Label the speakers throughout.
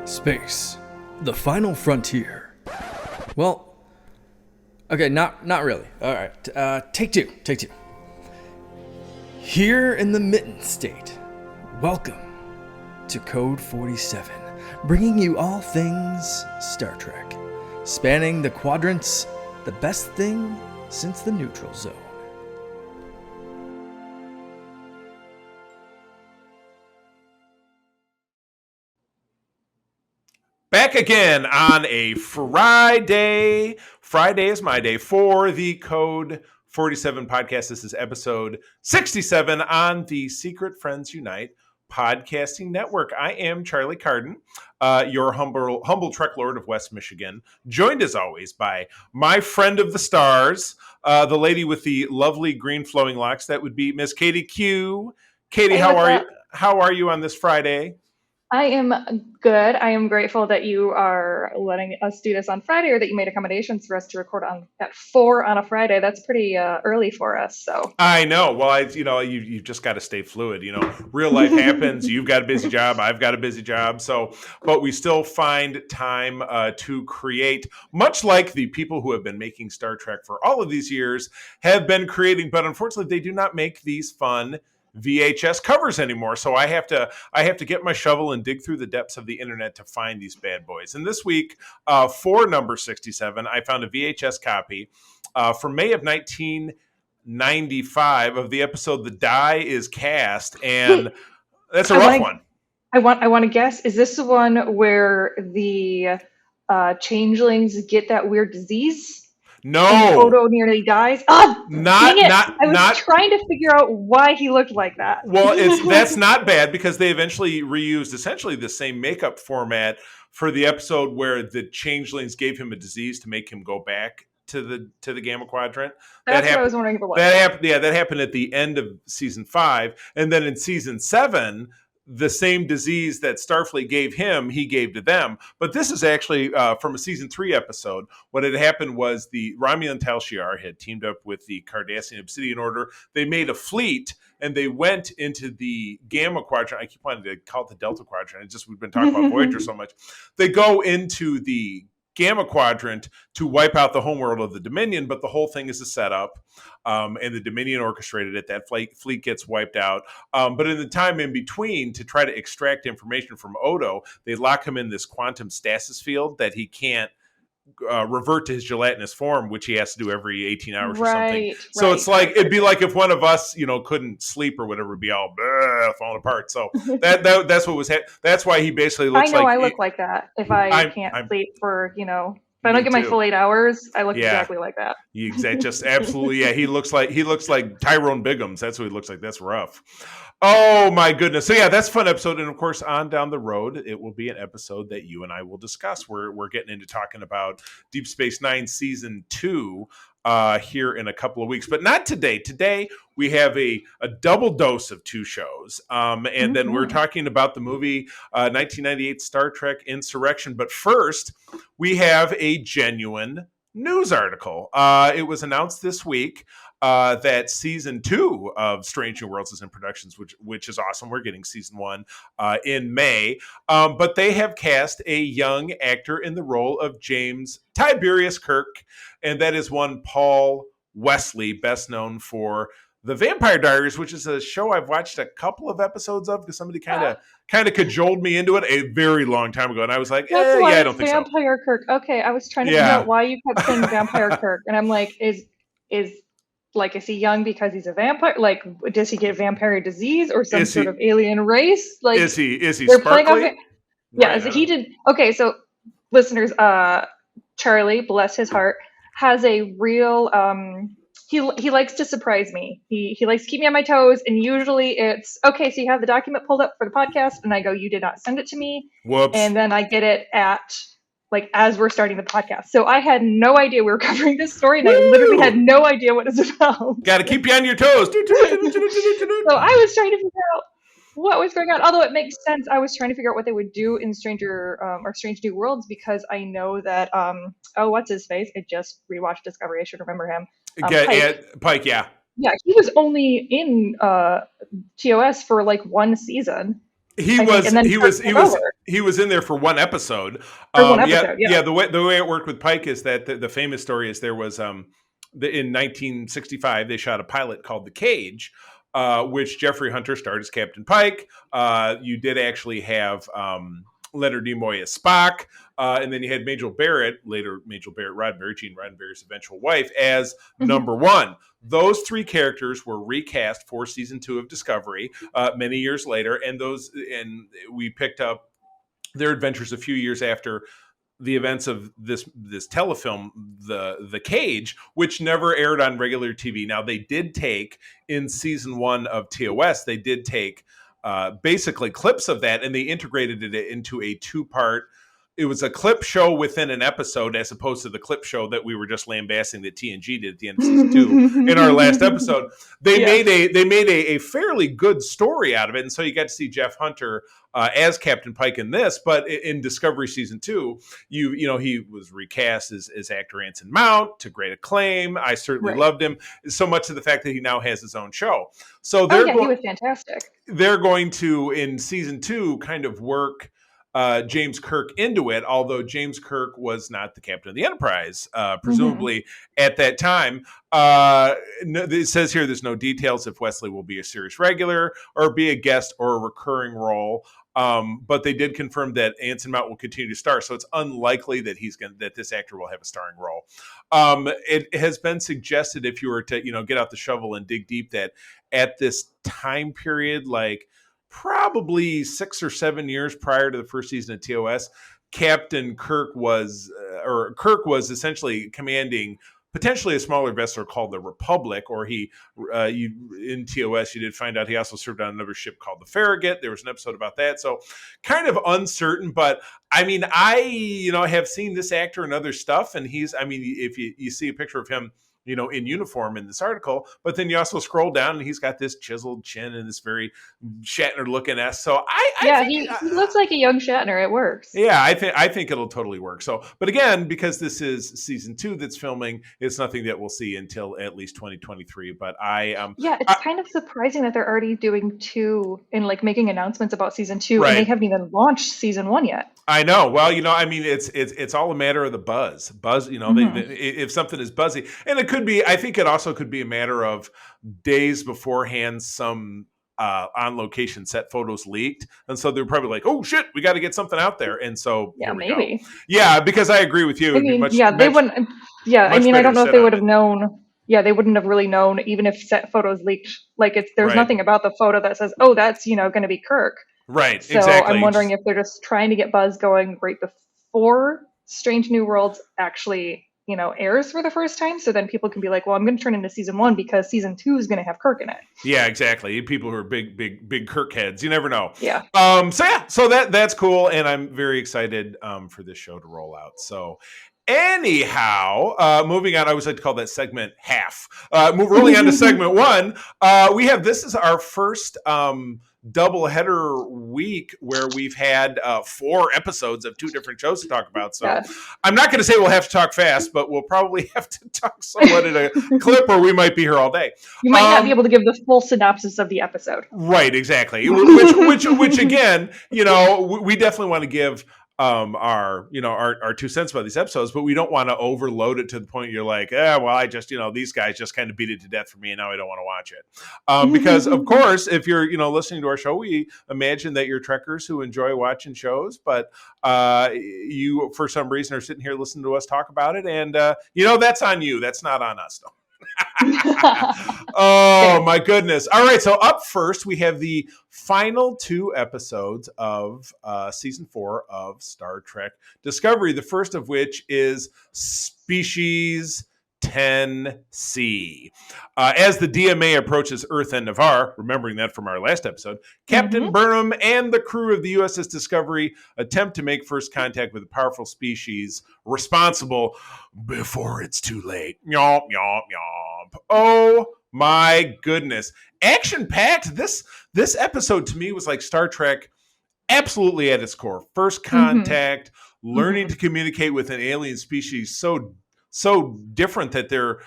Speaker 1: Space, the final frontier. Well, okay, not really. All right, take two. Here in the Mitten State, welcome to Code 47, bringing you all things Star Trek, spanning the quadrants, the best thing since the neutral zone.
Speaker 2: Back again on a Friday. Friday is my day for the Code 47 podcast. This is episode 67 on the Secret Friends Unite podcasting network. I am Charlie Carden, your humble Trek Lord of West Michigan, joined as always by my friend of the stars, the lady with the lovely green flowing locks. That would be Miss Katie Q. Katie, how are you? How are you on this Friday?
Speaker 3: I am good. I am grateful that you are letting us do this on Friday, or that you made accommodations for us to record at 4 on a Friday. That's pretty early for us. So
Speaker 2: I know. Well, you just got to stay fluid. Real life happens. You've got a busy job. I've got a busy job. So, but we still find time to create, much like the people who have been making Star Trek for all of these years have been creating. But unfortunately, they do not make these fun VHS covers anymore. So I have to get my shovel and dig through the depths of the internet to find these bad boys. And this week, for number 67, I found a VHS copy from May of 1995 of the episode "The Die Is Cast," and that's a rough one.
Speaker 3: I want to guess. Is this the one where the changelings get that weird disease?
Speaker 2: No.
Speaker 3: And Odo nearly dies. Oh, dang it. I was trying to figure out why he looked like that.
Speaker 2: Well, that's not bad, because they eventually reused essentially the same makeup format for the episode where the changelings gave him a disease to make him go back to the Gamma Quadrant.
Speaker 3: That's what I was wondering if it was.
Speaker 2: That happened at the end of season 5, and then in season 7. The same disease that Starfleet gave him, he gave to them. But this is actually from a season 3 episode. What had happened was the Romulan Tal Shiar had teamed up with the Cardassian Obsidian Order. They made a fleet, and they went into the Gamma Quadrant. I keep wanting to call it the Delta Quadrant. We've been talking about Voyager so much. They go into the Gamma Quadrant to wipe out the homeworld of the Dominion, but the whole thing is a setup, and the Dominion orchestrated it. That fleet gets wiped out, but in the time in between, to try to extract information from Odo, they lock him in this quantum stasis field that he can't revert to his gelatinous form, which he has to do every 18 hours or something. So it's like, it'd be like if one of us, couldn't sleep or whatever, it'd be all falling apart. So that's what was that's why he basically looks like.
Speaker 3: I look like that if I can't sleep for, if I don't get my full 8 hours, I look exactly like that.
Speaker 2: Just absolutely. Yeah. He looks like Tyrone Biggums. That's what he looks like. That's rough. Oh my goodness. So yeah, that's a fun episode. And of course, on down the road, it will be an episode that you and I will discuss. We're getting into talking about Deep Space Nine season 2 here in a couple of weeks, but not today. Today we have a double dose of 2 shows. And then we're talking about the movie 1998 Star Trek Insurrection. But first, we have a genuine news article. It was announced this week that season 2 of Strange New Worlds is in productions, which is awesome. We're getting season 1 in May. But they have cast a young actor in the role of James Tiberius Kirk, and that is one Paul Wesley, best known for The Vampire Diaries, which is a show I've watched a couple of episodes of because somebody kind of cajoled me into it a very long time ago, and I was like, I don't think so.
Speaker 3: Vampire Kirk. Okay, I was trying to figure out why you kept saying Vampire Kirk, and I'm like, is he young because he's a vampire? Like, does he get vampire disease or some sort of alien race? Like,
Speaker 2: is he sparkly?
Speaker 3: He did. Okay, so listeners, Charlie, bless his heart, has a real. He likes to surprise me. He likes to keep me on my toes, and usually it's okay. So you have the document pulled up for the podcast, and I go, "You did not send it to me."
Speaker 2: Whoops!
Speaker 3: And then I get it as we're starting the podcast. So I had no idea we were covering this story, and I literally had no idea what it's about.
Speaker 2: Got to keep you on your toes. So
Speaker 3: I was trying to figure out what was going on. Although it makes sense, I was trying to figure out what they would do in Strange New Worlds, because I know that what's his face? I just rewatched Discovery. I should remember him.
Speaker 2: Pike, yeah.
Speaker 3: Yeah, he was only in TOS for like one season.
Speaker 2: He
Speaker 3: I think,
Speaker 2: was
Speaker 3: and then
Speaker 2: he
Speaker 3: Kirk
Speaker 2: was he
Speaker 3: took
Speaker 2: was
Speaker 3: over
Speaker 2: he was in there for one episode.
Speaker 3: for one episode.
Speaker 2: Yeah. The way it worked with Pike is that the famous story is there was in 1965 they shot a pilot called The Cage, which Jeffrey Hunter starred as Captain Pike. You did actually have Leonard Nimoy as Spock, and then you had Majel Barrett, Roddenberry, Gene Roddenberry's eventual wife, as number one. Those three characters were recast for season 2 of Discovery many years later, and we picked up their adventures a few years after the events of this telefilm, the Cage, which never aired on regular TV. Now they did take in season 1 of TOS, they did take basically clips of that, and they integrated it into a 2-part. It was a clip show within an episode, as opposed to the clip show that we were just lambasting that TNG did at the end of season 2 in our last episode. They made a fairly good story out of it, and so you got to see Jeff Hunter as Captain Pike in this. But in Discovery season 2, he was recast as actor Anson Mount to great acclaim. I certainly loved him, so much to the fact that he now has his own show. So
Speaker 3: he was fantastic.
Speaker 2: They're going to, in season 2, kind of work James Kirk into it, although James Kirk was not the captain of the Enterprise, presumably at that time. It says here there's no details if Wesley will be a series regular or be a guest or a recurring role. But they did confirm that Anson Mount will continue to star, so it's unlikely that that this actor will have a starring role. It has been suggested, if you were to get out the shovel and dig deep, that at this time period, like probably 6 or 7 years prior to the first season of TOS, Captain Kirk was essentially commanding potentially a smaller vessel called the Republic, or in TOS you did find out he also served on another ship called the Farragut. There was an episode about that, so kind of uncertain. But I mean, I have seen this actor in other stuff, and if you see a picture of him in uniform in this article, but then you also scroll down and he's got this chiseled chin and this very Shatner looking S. So
Speaker 3: he looks like a young Shatner. It works.
Speaker 2: Yeah, I think it'll totally work. So, but again, because this is season 2 that's filming, it's nothing that we'll see until at least 2023. But
Speaker 3: it's kind of surprising that they're already doing 2 and making announcements about season 2, and they haven't even launched season 1 yet.
Speaker 2: I know. Well, it's all a matter of the buzz. If something is buzzy, and it could be, I think it also could be a matter of days beforehand, some on location set photos leaked, and so they're probably like, "Oh shit, we got to get something out there." And so
Speaker 3: maybe.
Speaker 2: Go. Yeah, because I agree with you.
Speaker 3: They wouldn't. Yeah, I don't know if they would have known. Yeah, they wouldn't have really known, even if set photos leaked. There's nothing about the photo that says, "Oh, that's going to be Kirk."
Speaker 2: Right.
Speaker 3: So
Speaker 2: exactly.
Speaker 3: I'm wondering if they're just trying to get buzz going right before Strange New Worlds actually airs for the first time, so then people can be like, well, I'm going to turn into season 1 because season 2 is going to have Kirk in it.
Speaker 2: Yeah, exactly. People who are big Kirk heads, you never know.
Speaker 3: Yeah.
Speaker 2: So that's cool, and I'm very excited for this show to roll out. So anyhow, moving on, I always like to call that segment half. Rolling on to segment 1, this is our first double-header week where we've had 4 episodes of 2 different shows to talk about. So I'm not going to say we'll have to talk fast, but we'll probably have to talk somewhat in a clip, or we might be here all day.
Speaker 3: You might not be able to give the full synopsis of the episode.
Speaker 2: Right, exactly. which again, we definitely want to give our 2 cents about these episodes, but we don't want to overload it to the point you're like, I just, these guys just kind of beat it to death for me, and now I don't want to watch it. Because of course, if you're, listening to our show, we imagine that you're Trekkers who enjoy watching shows, but you, for some reason, are sitting here listening to us talk about it, and that's on you. That's not on us, though. Oh my goodness. All right, so up first we have the final 2 episodes of season 4 of Star Trek Discovery, the first of which is Species 10C. As the DMA approaches Earth and Navarre, remembering that from our last episode, Captain Burnham and the crew of the USS Discovery attempt to make first contact with a powerful species responsible before it's too late. Yomp, yomp, yomp. Oh my goodness. Action-packed. This episode to me was like Star Trek absolutely at its core. First contact, learning to communicate with an alien species so different that they're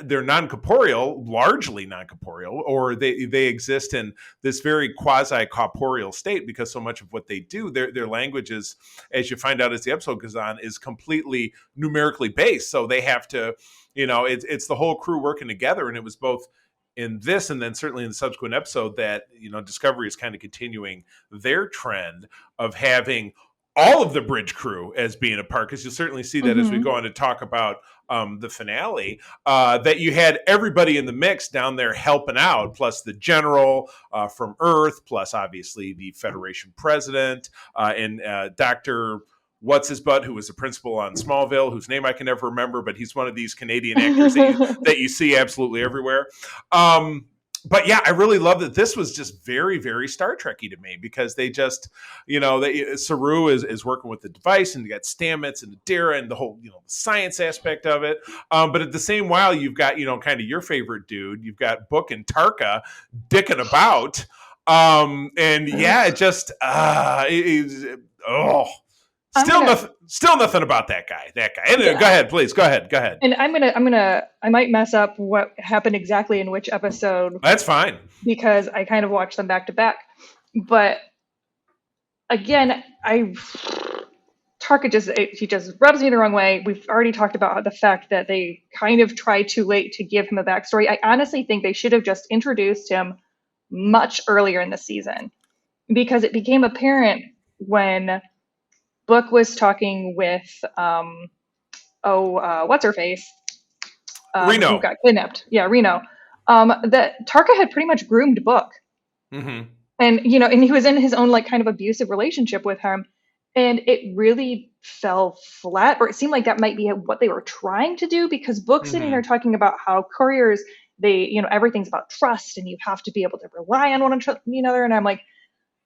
Speaker 2: they're non-corporeal, largely non-corporeal, or they exist in this very quasi-corporeal state, because so much of what they do, their language is, as you find out as the episode goes on, is completely numerically based. So they have to, it's the whole crew working together, and it was both in this and then certainly in the subsequent episode that Discovery is kind of continuing their trend of having all of the bridge crew as being a part, because you'll certainly see that as we go on to talk about the finale, that you had everybody in the mix down there helping out, plus the general from Earth, plus obviously the Federation president, and Dr. What's his butt, who was the principal on Smallville, whose name I can never remember, but he's one of these Canadian actors that you see absolutely everywhere. But yeah, I really love that this was just very, very Star Trek-y to me, because they just, Saru is working with the device, and you got Stamets and Adira and the whole, the science aspect of it. But at the same while, you've got, kind of your favorite dude. You've got Book and Tarka dicking about. And yeah, it just, Still nothing about that guy. And go ahead, please. Go ahead.
Speaker 3: And I might mess up what happened exactly in which episode.
Speaker 2: That's fine,
Speaker 3: because I kind of watched them back to back. But again, Tarka just rubs me the wrong way. We've already talked about the fact that they kind of tried too late to give him a backstory. I honestly think they should have just introduced him much earlier in the season, because it became apparent when Book was talking with, what's her face?
Speaker 2: Reno.
Speaker 3: Who got kidnapped. Yeah, Reno. That Tarka had pretty much groomed Book.
Speaker 2: Mm-hmm.
Speaker 3: And, and he was in his own, kind of abusive relationship with him. And it really fell flat, or it seemed like that might be what they were trying to do, because Book's sitting there talking about how couriers, everything's about trust, and you have to be able to rely on one another. And I'm like,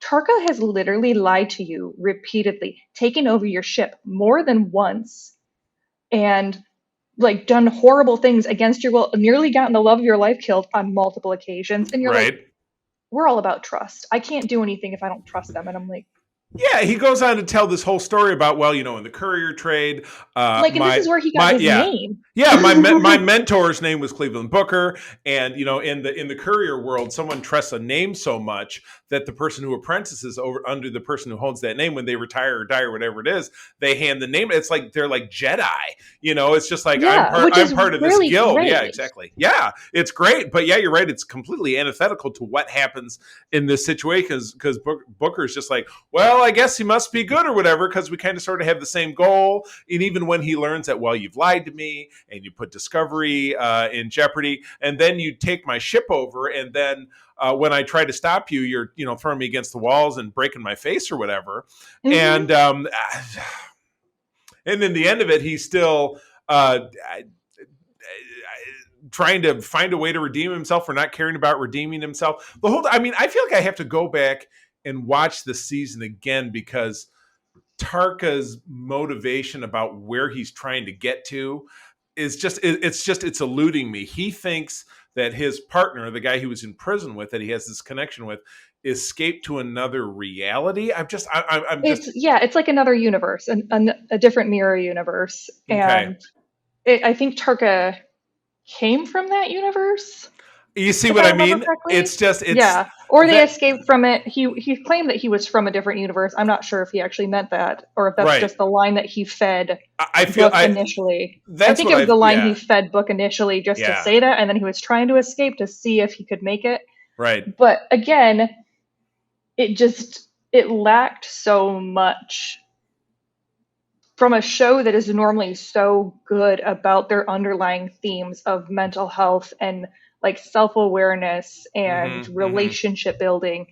Speaker 3: Tarka has literally lied to you repeatedly, taken over your ship more than once, and done horrible things against your will, nearly gotten the love of your life killed on multiple occasions. And you're like, we're all about trust. I can't do anything if I don't trust them. And I'm like,
Speaker 2: yeah, he goes on to tell this whole story about, in the courier trade.
Speaker 3: And this is where he got his name.
Speaker 2: Yeah, my mentor's name was Cleveland Booker, and in the courier world, someone trusts a name so much that the person who apprentices under the person who holds that name, when they retire or die or whatever it is, they hand the name. It's like they're like Jedi. It's just like, I'm part of this guild. Great. Yeah, exactly. Yeah, it's great, but yeah, you're right. It's completely antithetical to what happens in this situation, because Booker's just like, well, I guess he must be good or whatever, because we kind of sort of have the same goal. And even when he learns that, well, you've lied to me and you put Discovery in jeopardy, and then you take my ship over, and then when I try to stop you, you're throwing me against the walls and breaking my face or whatever. And in the end of it, he's still trying to find a way to redeem himself, or not caring about redeeming himself. I feel like I have to go back and watch the season again, because Tarka's motivation about where he's trying to get to is it's eluding me. He thinks that his partner, the guy he was in prison with, that he has this connection with, escaped to another reality.
Speaker 3: It's like another universe, a different mirror universe. And I think Tarka came from that universe.
Speaker 2: You see what I mean?
Speaker 3: Or they escaped from it. He claimed that he was from a different universe. I'm not sure if he actually meant that, or if that's just the line that he fed Book initially. I think it was the line he fed Book initially, just to say that, and then he was trying to escape to see if he could make it.
Speaker 2: Right.
Speaker 3: But again, it lacked so much from a show that is normally so good about their underlying themes of mental health and self-awareness and relationship building.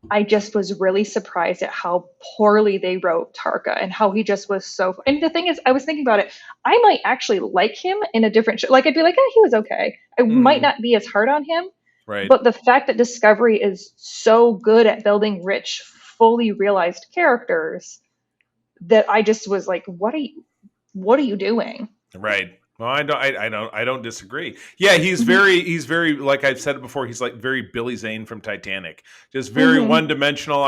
Speaker 3: I just was really surprised at how poorly they wrote Tarka, and how he just was so. And the thing is, I was thinking about it. I might actually like him in a different show. I'd be like, he was okay. I might not be as hard on him.
Speaker 2: Right.
Speaker 3: But the fact that Discovery is so good at building rich, fully realized characters, that I just was like, what are you doing?
Speaker 2: Right. Well, I don't disagree. Yeah, he's very, like I've said it before, he's like very Billy Zane from Titanic, just very
Speaker 3: Hmm.
Speaker 2: one dimensional.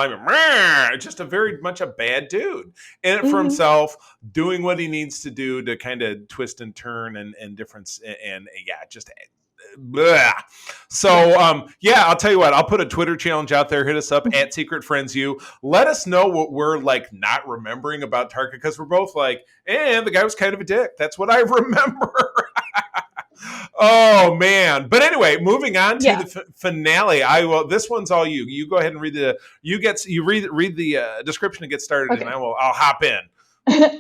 Speaker 2: Just a very much a bad dude in it for
Speaker 3: Hmm.
Speaker 2: himself, doing what he needs to do to kind of twist and turn and difference and yeah, just. Blah.
Speaker 3: Yeah.
Speaker 2: So yeah, I'll tell you what, I'll put a Twitter challenge out there. Hit us up at Secret Friends U. Let us know what we're like not remembering about Tarka, because we're both like, the guy was kind of a dick. That's what I remember. Oh man! But anyway, moving on to
Speaker 3: Yeah.
Speaker 2: the finale. I will. This one's all you. You go ahead and read the. You read the description and get started, and
Speaker 3: Okay.
Speaker 2: I'll hop in.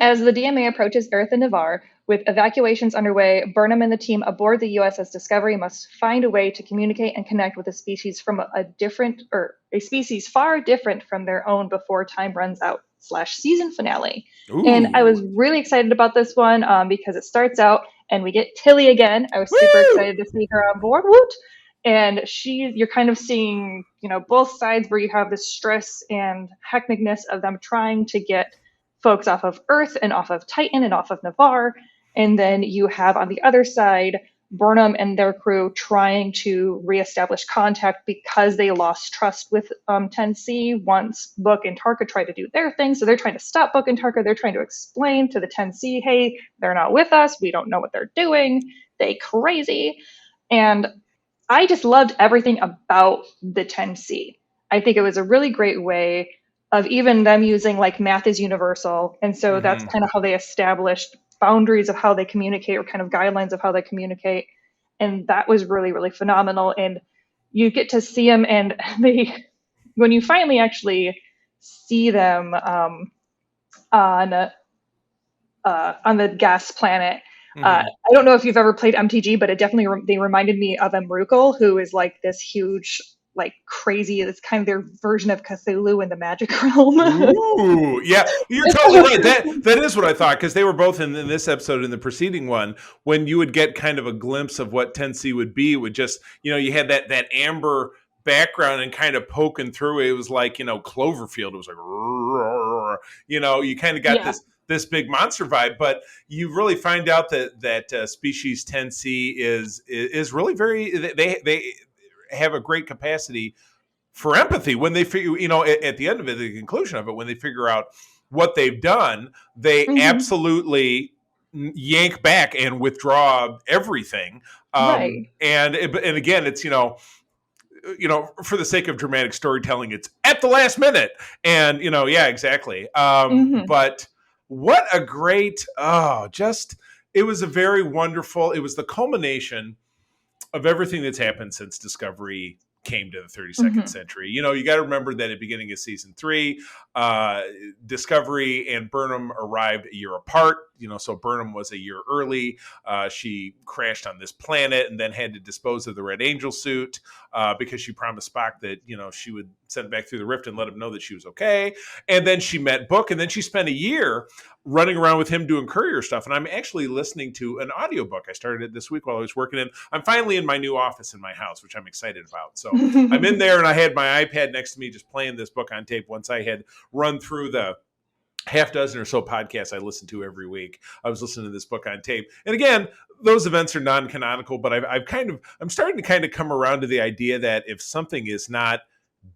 Speaker 3: As the DMA approaches Earth and Navarre, with evacuations underway, Burnham and the team aboard the USS Discovery must find a way to communicate and connect with a species from a species far different from their own before time runs out. Slash season finale. And I
Speaker 2: Ooh,
Speaker 3: was really excited about this one because it starts out and we get Tilly again. I was super
Speaker 2: woo!
Speaker 3: excited to see her on board. Woot! And you're kind of seeing, both sides where you have this stress and hecticness of them trying to get folks off of Earth and off of Titan and off of Navarre. And then you have on the other side Burnham and their crew trying to reestablish contact because they lost trust with 10C once Book and Tarka tried to do their thing. So they're trying to stop Book and Tarka. They're trying to explain to the 10C, hey, they're not with us. We don't know what they're doing. They crazy. And I just loved everything about the 10C. I think it was a really great way of even them using like math is universal. And so that's
Speaker 2: Mm-hmm.
Speaker 3: kind of how they established boundaries of how they communicate or kind of guidelines of how they communicate. And that was really, really phenomenal. And you get to see them and when you finally actually see them on the gas planet.
Speaker 2: Mm-hmm.
Speaker 3: I don't know if you've ever played MTG, but it definitely they reminded me of Emrakul, who is like this huge, like crazy. It's kind of their version of Cthulhu in the magic realm.
Speaker 2: Ooh, yeah, you're totally right. That is what I thought, because they were both in this episode and the preceding one. When you would get kind of a glimpse of what 10C would be, it would just you had that amber background and kind of poking through. It was like Cloverfield. It was like you kind of got
Speaker 3: Yeah.
Speaker 2: this big monster vibe, but you really find out that species 10C is really very they have a great capacity for empathy when they figure, at the end of it, the conclusion of it, when they figure out what they've done, they
Speaker 3: Hmm.
Speaker 2: absolutely yank back and withdraw everything.
Speaker 3: Right.
Speaker 2: And again, it's for the sake of dramatic storytelling, it's at the last minute, and yeah, exactly.
Speaker 3: Hmm.
Speaker 2: But what a great, it was a very wonderful. It was the culmination of everything that's happened since Discovery came to the 32nd
Speaker 3: Hmm.
Speaker 2: century. You got to remember that at the beginning of season 3, uh, Discovery and Burnham arrived a year apart. So Burnham was a year early. She crashed on this planet and then had to dispose of the Red Angel suit because she promised Spock that she would send it back through the rift and let him know that she was okay. And then she met Book, and then she spent a year running around with him doing courier stuff. And I'm actually listening to an audiobook. I started it this week while I was working in. I'm finally in my new office in my house, which I'm excited about. So I'm in there and I had my iPad next to me just playing this book on tape once I had run through the half dozen or so podcasts I listen to every week. I was listening to this book on tape. And again, those events are non-canonical, but I'm starting to kind of come around to the idea that if something is not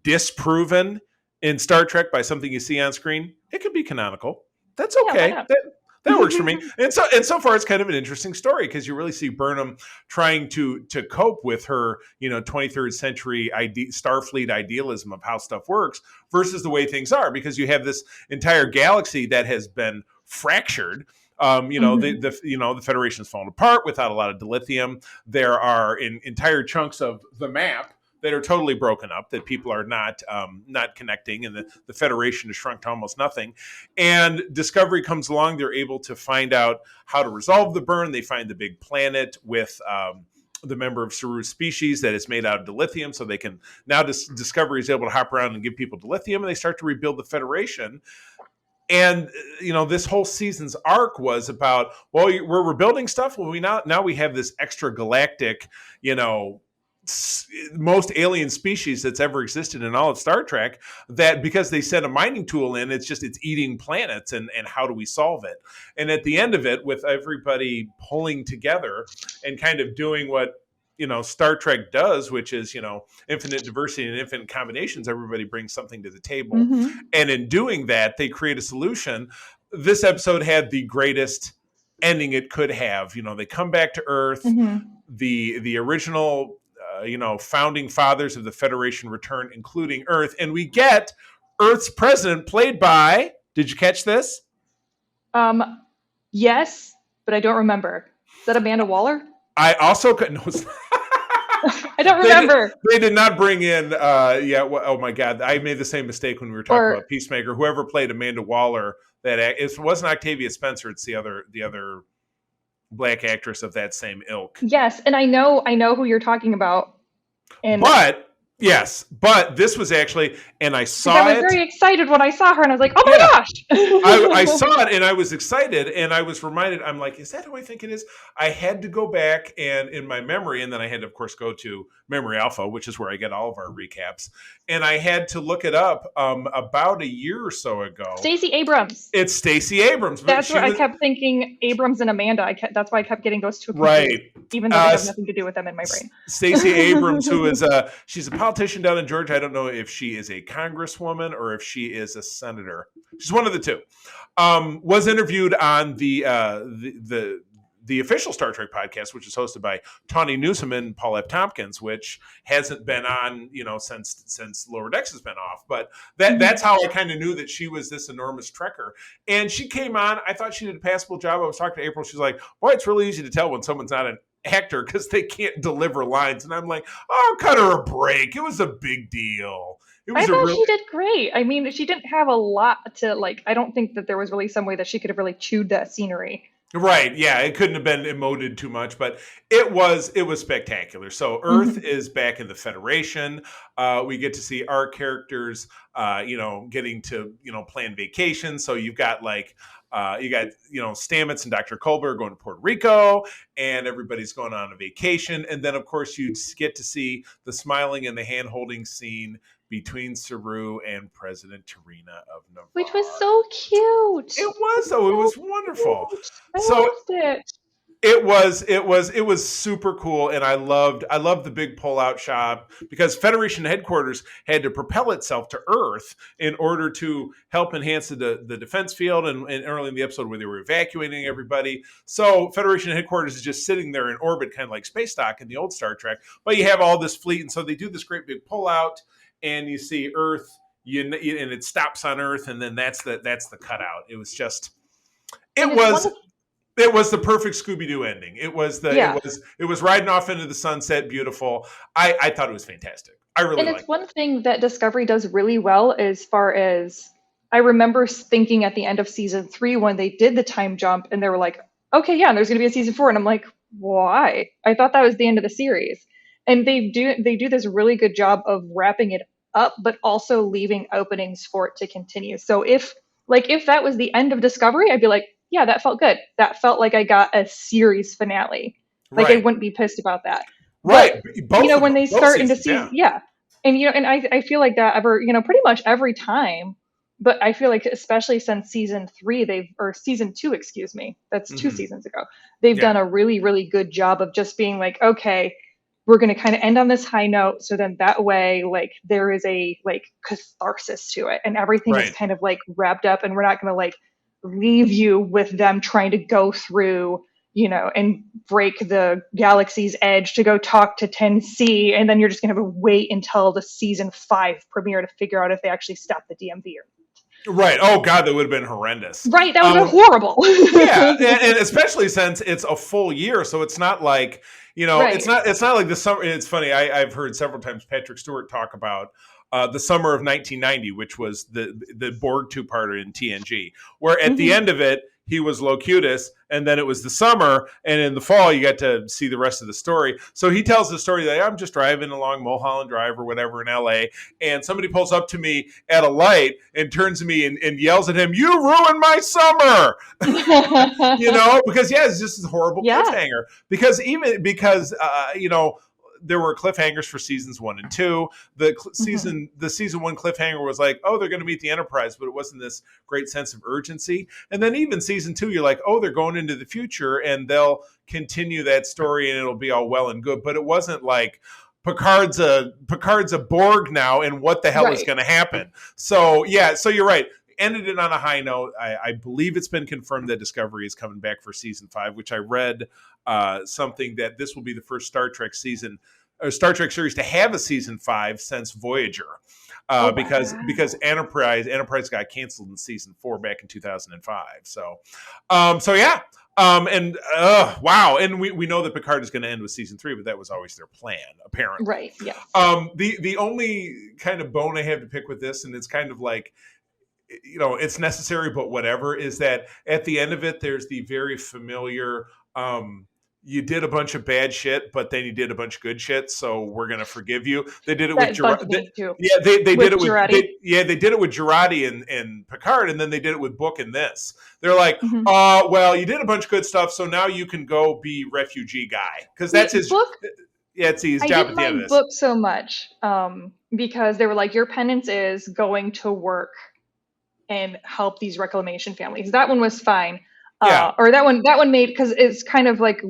Speaker 2: disproven in Star Trek by something you see on screen, it could be canonical. That's
Speaker 3: Yeah, why
Speaker 2: okay.
Speaker 3: not?
Speaker 2: That works for me. And so far it's kind of an interesting story, because you really see Burnham trying to cope with her 23rd century Starfleet idealism of how stuff works versus the way things are, because you have this entire galaxy that has been fractured.
Speaker 3: Hmm.
Speaker 2: The Federation's fallen apart without a lot of dilithium. There are entire chunks of the map that are totally broken up, that people are not connecting, and the Federation has shrunk to almost nothing. And Discovery comes along; they're able to find out how to resolve the burn. They find the big planet with the member of Saru's species that is made out of dilithium, so they can now Discovery is able to hop around and give people dilithium, and they start to rebuild the Federation. And this whole season's arc was about, well, we're rebuilding stuff. Well, we now we have this extra galactic, most alien species that's ever existed in all of Star Trek, that because they sent a mining tool in, it's eating planets, and how do we solve it? And at the end of it, with everybody pulling together and kind of doing what Star Trek does, which is infinite diversity and infinite combinations, everybody brings something to the table. And in doing that, they create a solution. This episode had the greatest ending it could have. They come back to Earth. The original founding fathers of the Federation return, including Earth, and we get Earth's president played by, did you catch this?
Speaker 3: Yes, but I don't remember. Is that Amanda Waller?
Speaker 2: I also couldn't. No,
Speaker 3: I don't remember.
Speaker 2: They did not bring in. Oh my God, I made the same mistake when we were talking about Peacemaker. Whoever played Amanda Waller, it wasn't Octavia Spencer. It's the other Black actress of that same ilk.
Speaker 3: Yes, and I know who you're talking about.
Speaker 2: But this was actually, and I saw it.
Speaker 3: I was very excited when I saw her, and I was like, "Oh my gosh!"
Speaker 2: I saw it, and I was excited, and I was reminded. I'm like, "Is that who I think it is?" I had to go back and in my memory, and then I had to, of course, go to Memory Alpha, which is where I get all of our recaps, and I had to look it up about a year or so ago.
Speaker 3: Stacey Abrams.
Speaker 2: It's Stacey Abrams.
Speaker 3: That's what I kept thinking. Abrams and Amanda. That's why I kept getting those two confused, even though they have nothing to do with them in my brain.
Speaker 2: Stacey Abrams, who is she's a politician down in Georgia. I don't know if she is a congresswoman or if she is a senator. She's one of the two. Was interviewed on the official Star Trek podcast, which is hosted by Tawny Newsome and Paul F. Tompkins, which hasn't been on, since Lower Decks has been off. But that's how I kind of knew that she was this enormous Trekker. And she came on. I thought she did a passable job. I was talking to April. She's like, "Boy, it's really easy to tell when someone's not an actor because they can't deliver lines." And I'm like, "Oh, cut her a break. It was a big deal."
Speaker 3: I thought she did great. I mean, she didn't have a lot to I don't think that there was really some way that she could have really chewed that scenery.
Speaker 2: Right. Yeah. It couldn't have been emoted too much, but it was spectacular. So Earth is back in the Federation. We get to see our characters, getting to, plan vacations. So you've got Stamets and Dr. Colbert going to Puerto Rico, and everybody's going on a vacation. And then, of course, you get to see the smiling and the hand holding scene between Saru and President Tarina of Navarre.
Speaker 3: Which was so cute.
Speaker 2: It was, though. It was wonderful.
Speaker 3: I loved it.
Speaker 2: It was super cool, and I loved the big pull-out shot because Federation headquarters had to propel itself to Earth in order to help enhance the defense field, and early in the episode where they were evacuating everybody. So Federation headquarters is just sitting there in orbit, kind of like space dock in the old Star Trek, but you have all this fleet, and so they do this great big pull-out, and you see Earth, and it stops on Earth, and then that's the cutout. It was just, it was the perfect Scooby-Doo ending. It was it was riding off into the sunset, beautiful. I thought it was fantastic. I really liked it. And it's
Speaker 3: one thing that Discovery does really well as far as, I remember thinking at the end of season 3 when they did the time jump and they were like, okay, yeah, and there's going to be a season 4, and I'm like, why? I thought that was the end of the series. And they do this really good job of wrapping it up, but also leaving openings for it to continue. So if that was the end of Discovery, I'd be like, yeah, that felt good. That felt like I got a series finale. I wouldn't be pissed about that.
Speaker 2: Right.
Speaker 3: But, when they start into season, and and I feel like that pretty much every time. But I feel like especially since season 3, season 2, excuse me, that's 2 seasons ago, they've done a really, really good job of just being like, okay, we're going to kind of end on this high note. So then that way, there is a catharsis to it, and everything is kind of wrapped up, and we're not going to leave you with them trying to go through, and break the galaxy's edge to go talk to 10C. And then you're just going to have to wait until the season 5 premiere to figure out if they actually stop the DMV or not.
Speaker 2: Right. Oh God, that would have been horrendous.
Speaker 3: Right. That would have been horrible.
Speaker 2: Yeah. And especially since it's a full year. So it's not like, it's not like the summer. It's funny. I've heard several times Patrick Stewart talk about the summer of 1990, which was the Borg 2-parter in TNG, where at the end of it, he was Locutus, and then it was the summer, and in the fall, you got to see the rest of the story. So he tells the story that I'm just driving along Mulholland Drive or whatever in LA, and somebody pulls up to me at a light and turns to me and yells at him, "You ruined my summer!" Because it's just a horrible cliffhanger. Because there were cliffhangers for seasons 1 and 2. The season 1 cliffhanger was like, oh, they're going to meet the Enterprise, but it wasn't this great sense of urgency. And then even season 2, you're like, oh, they're going into the future and they'll continue that story and it'll be all well and good. But it wasn't like Picard's a Borg now, and what the hell is going to happen? So yeah, so you're right. Ended it on a high note. I believe it's been confirmed that Discovery is coming back for season 5, which I read something that this will be the first Star Trek series to have a season 5 since Voyager, because Enterprise got canceled in season 4 back in 2005. So yeah. Wow. And we know that Picard is going to end with season 3, but that was always their plan, apparently.
Speaker 3: Right. Yeah.
Speaker 2: The only kind of bone I have to pick with this, and it's kind of like, it's necessary, but whatever, is that at the end of it, there's the very familiar, you did a bunch of bad shit, but then you did a bunch of good shit, so we're going to forgive you. They did it with Girardi. Yeah, they did it with Girardi. They did it with Girardi and Picard, and then they did it with Book in this. They're like, well, you did a bunch of good stuff, so now you can go be refugee guy, because that's his Book. Yeah, it's his job at the end of this.
Speaker 3: Book so much because they were like, your penance is going to work and help these reclamation families. That one was fine. Or that one made, because it's kind of like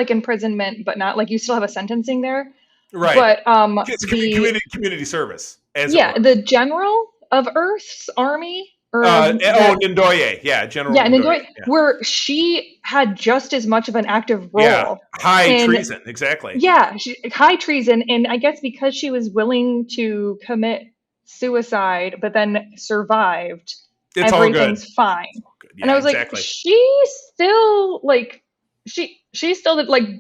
Speaker 3: imprisonment, but not like you still have a sentencing there.
Speaker 2: Right. But it's community service.
Speaker 3: The general of Earth's army.
Speaker 2: Ndoye. Yeah, General
Speaker 3: Ndoye. Yeah. Where she had just as much of an active role.
Speaker 2: Yeah, high treason, exactly.
Speaker 3: Yeah, high treason. And I guess because she was willing to commit suicide, but then survived, everything's fine. Yeah, and I was like, she's still like,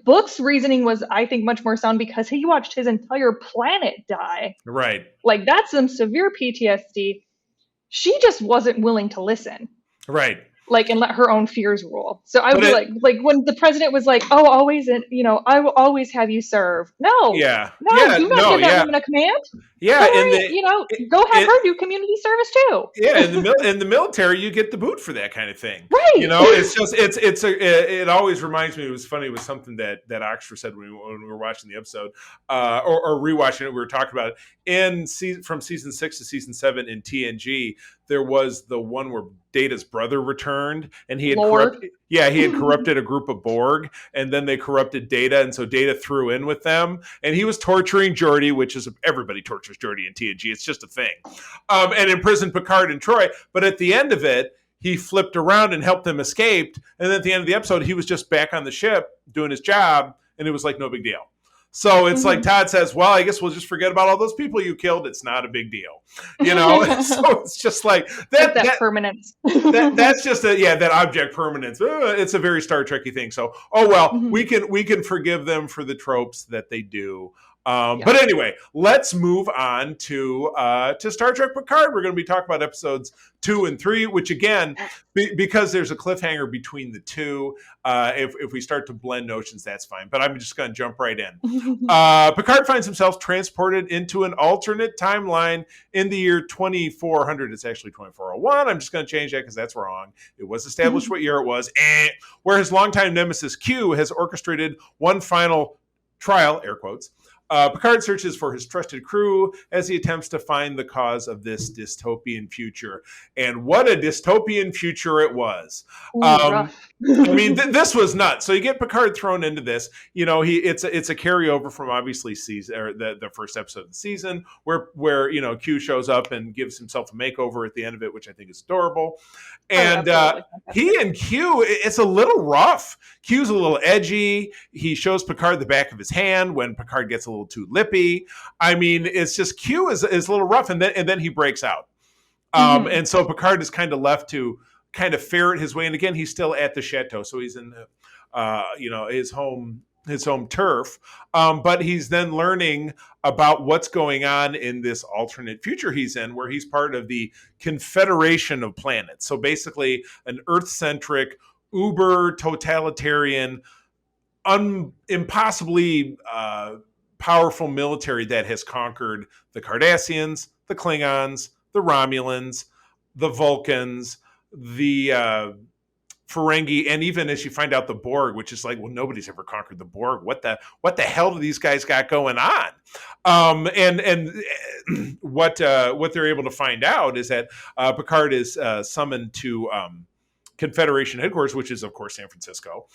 Speaker 3: Book's reasoning was, I think, much more sound because he watched his entire planet die.
Speaker 2: Right.
Speaker 3: Like, that's some severe PTSD. She just wasn't willing to listen.
Speaker 2: Right.
Speaker 3: Like, and let her own fears rule. So I would be like when the president was like, oh, always, I will always have you serve. No.
Speaker 2: Yeah.
Speaker 3: No, do not give that woman a command.
Speaker 2: Yeah.
Speaker 3: Go have her do community service too.
Speaker 2: Yeah. In the military, you get the boot for that kind of thing.
Speaker 3: Right.
Speaker 2: It's just, it always reminds me, it was funny, it was something that Oxford said when we were watching the episode, or rewatching it, we were talking about it. From season 6 to season 7 in TNG, there was the one where Data's brother returned, and he had corrupted a group of Borg, and then they corrupted Data, and so Data threw in with them, and he was torturing Geordi, which is, everybody tortures Geordi in TNG, it's just a thing, and imprisoned Picard and Troy. But at the end of it, he flipped around and helped them escape, and then at the end of the episode, he was just back on the ship doing his job, and it was like no big deal. So it's like Todd says, well, I guess we'll just forget about all those people you killed. It's not a big deal. So it's just like that
Speaker 3: permanence.
Speaker 2: That's just that object permanence. It's a very Star Trek-y thing. So, we can forgive them for the tropes that they do. But anyway, let's move on to Star Trek Picard. We're going to be talking about episodes 2 and 3, which again, because there's a cliffhanger between the two, if we start to blend notions, that's fine. But I'm just going to jump right in. Picard finds himself transported into an alternate timeline in the year 2400. It's actually 2401. I'm just going to change that because that's wrong. It was established what year it was. Where his longtime nemesis Q has orchestrated one final trial, air quotes. Picard searches for his trusted crew as he attempts to find the cause of this dystopian future. And what a dystopian future it was. This was nuts. So you get Picard thrown into this. It's a carryover from obviously the first episode of the season where Q shows up and gives himself a makeover at the end of it, which I think is adorable. And he and Q, it's a little rough. Q's a little edgy. He shows Picard the back of his hand when Picard gets a little too lippy. It's just Q is a little rough, and then he breaks out. And so Picard is kind of left to kind of ferret his way. And again, he's still at the chateau, so he's in his home turf. But he's then learning about what's going on in this alternate future he's in, where he's part of the Confederation of Planets. So basically an Earth-centric, uber totalitarian, impossibly powerful military that has conquered the Cardassians, the Klingons, the Romulans, the Vulcans, the Ferengi, and even as you find out the Borg, which is like, well, nobody's ever conquered the Borg. What the hell do these guys got going on? And what they're able to find out is that Picard is summoned to Confederation headquarters, which is of course San Francisco.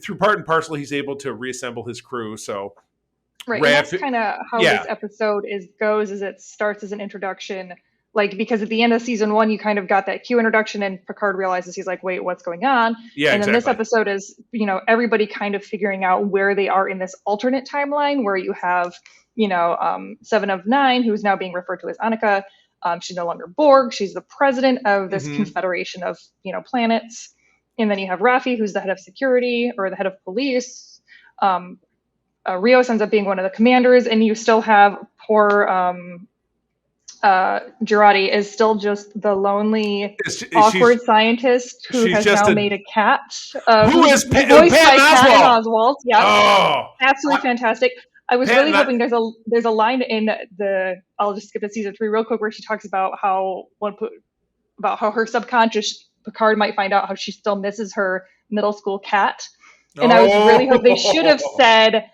Speaker 2: Through part and parcel, he's able to reassemble his crew. So
Speaker 3: right, and that's kind of how this episode goes. Is it starts as an introduction. Like, because at the end of season 1, you kind of got that Q introduction, and Picard realizes, he's like, wait, what's going on?
Speaker 2: Yeah,
Speaker 3: and then this episode is, everybody kind of figuring out where they are in this alternate timeline, where you have, 7 of 9, who's now being referred to as Annika. She's no longer Borg. She's the president of this confederation of, planets. And then you have Raffi, who's the head of security or the head of police. Rios ends up being one of the commanders, and you still have poor... Girardi is still just the lonely, awkward scientist who has now made a cat.
Speaker 2: Who is voiced
Speaker 3: by Patton Oswalt? Yeah, absolutely fantastic. I was really hoping there's a line in I'll just skip to season 3 real quick, where she talks about how her subconscious Picard might find out how she still misses her middle school cat, and I was really hoping they should have said.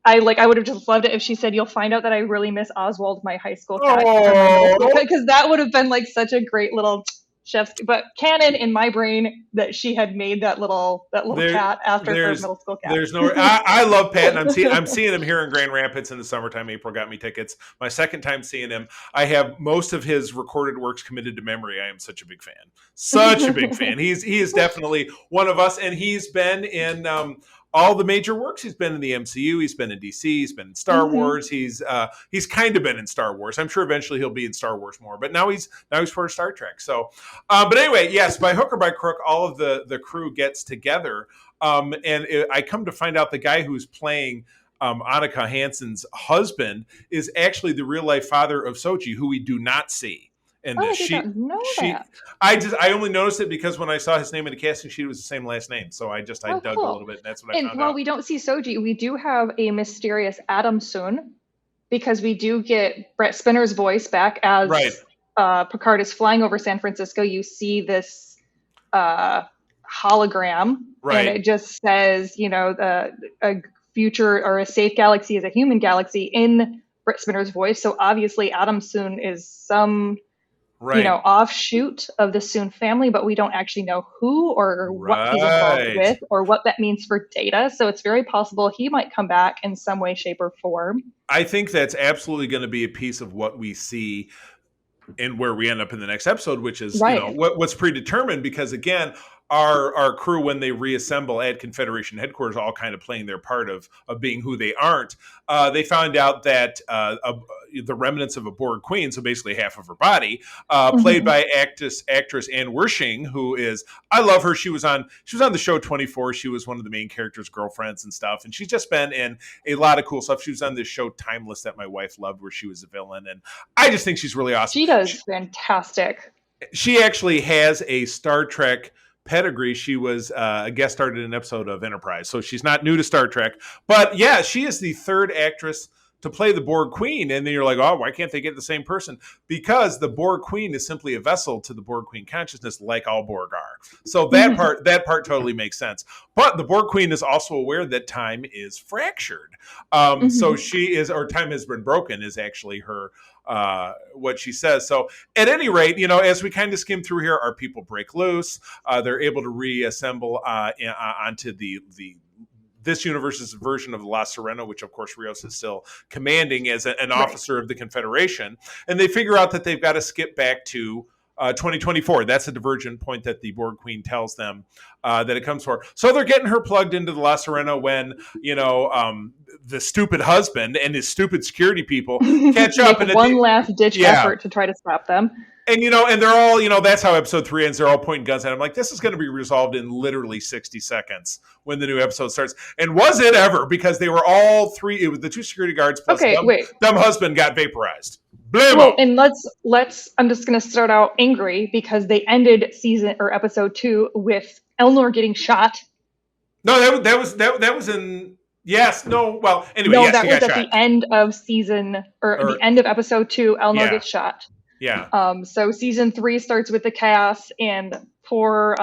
Speaker 3: I would have just loved it if she said, "You'll find out that I really miss Oswald, my high school cat," because that would have been like such a great little chef's. But canon in my brain that she had made that little cat after her middle school cat.
Speaker 2: There's no. I love Patton. I'm seeing him here in Grand Rapids in the summertime. April got me tickets. My second time seeing him. I have most of his recorded works committed to memory. I am such a big fan. Such a big fan. He is definitely one of us, and he's been in. All the major works. He's been in the MCU. He's been in DC. He's been in Star Wars. He's kind of been in Star Wars. I'm sure eventually he'll be in Star Wars more. But now he's part of Star Trek. So, but anyway, yes, by hook or by crook, all of the crew gets together. I come to find out the guy who's playing Annika Hansen's husband is actually the real life father of Soji, who we do not see. And
Speaker 3: I did not know that.
Speaker 2: I only noticed it because when I saw his name in the casting sheet, it was the same last name. So I dug a little bit, and that's what I found out.
Speaker 3: While we don't see Soji, we do have a mysterious Adam soon, because we do get Brett Spinner's voice back as Picard is flying over San Francisco. You see this hologram, and it just says, a future or a safe galaxy is a human galaxy in Brett Spinner's voice. So obviously Adam Soon is some... offshoot of the Soon family, but we don't actually know who or what he's involved with or what that means for Data. So it's very possible he might come back in some way, shape, or form.
Speaker 2: I think that's absolutely going to be a piece of what we see and where we end up in the next episode, which is what's predetermined, because again, our crew, when they reassemble at Confederation headquarters, all kind of playing their part of being who they aren't. They found out that the remnants of a Borg queen, so basically half of her body, played by actress Anne Wershing, who is, I love her. She was on the show 24. She was one of the main characters' girlfriends and stuff, and she's just been in a lot of cool stuff. She was on this show Timeless that my wife loved, where she was a villain, and I just think she's really awesome.
Speaker 3: She does fantastic.
Speaker 2: She actually has a Star Trek pedigree. She was a guest starred in an episode of Enterprise, so she's not new to Star Trek. But yeah, she is the third actress to play the Borg Queen, and then you're like, oh, why can't they get the same person? Because the Borg Queen is simply a vessel to the Borg Queen consciousness, like all Borg are. So that part totally makes sense. But the Borg Queen is also aware that time is fractured. So she is, or time has been broken, is actually her what she says. So at any rate, as we kind of skim through here, our people break loose. They're able to reassemble onto this universe's version of La Sirena, which of course Rios is still commanding as an officer of the Confederation. And they figure out that they've got to skip back to 2024. That's a divergent point that the Borg Queen tells them that it comes for. So they're getting her plugged into the La Sirena when, the stupid husband and his stupid security people catch up. And
Speaker 3: one last ditch effort to try to stop them.
Speaker 2: And, and they're all, that's how episode 3 ends. They're all pointing guns at him. Like, this is going to be resolved in literally 60 seconds when the new episode starts. And was it ever? Because they were all three, it was the 2 security guards plus dumb husband got vaporized. Well,
Speaker 3: and let's I'm just going to start out angry because they ended episode 2 with Elnor getting shot.
Speaker 2: No, that was in... Yes, no, well, anyway,
Speaker 3: no,
Speaker 2: yes,
Speaker 3: that was at the end of season, or the end of episode 2, Elnor gets shot.
Speaker 2: Yeah.
Speaker 3: So season 3 starts with the chaos, and poor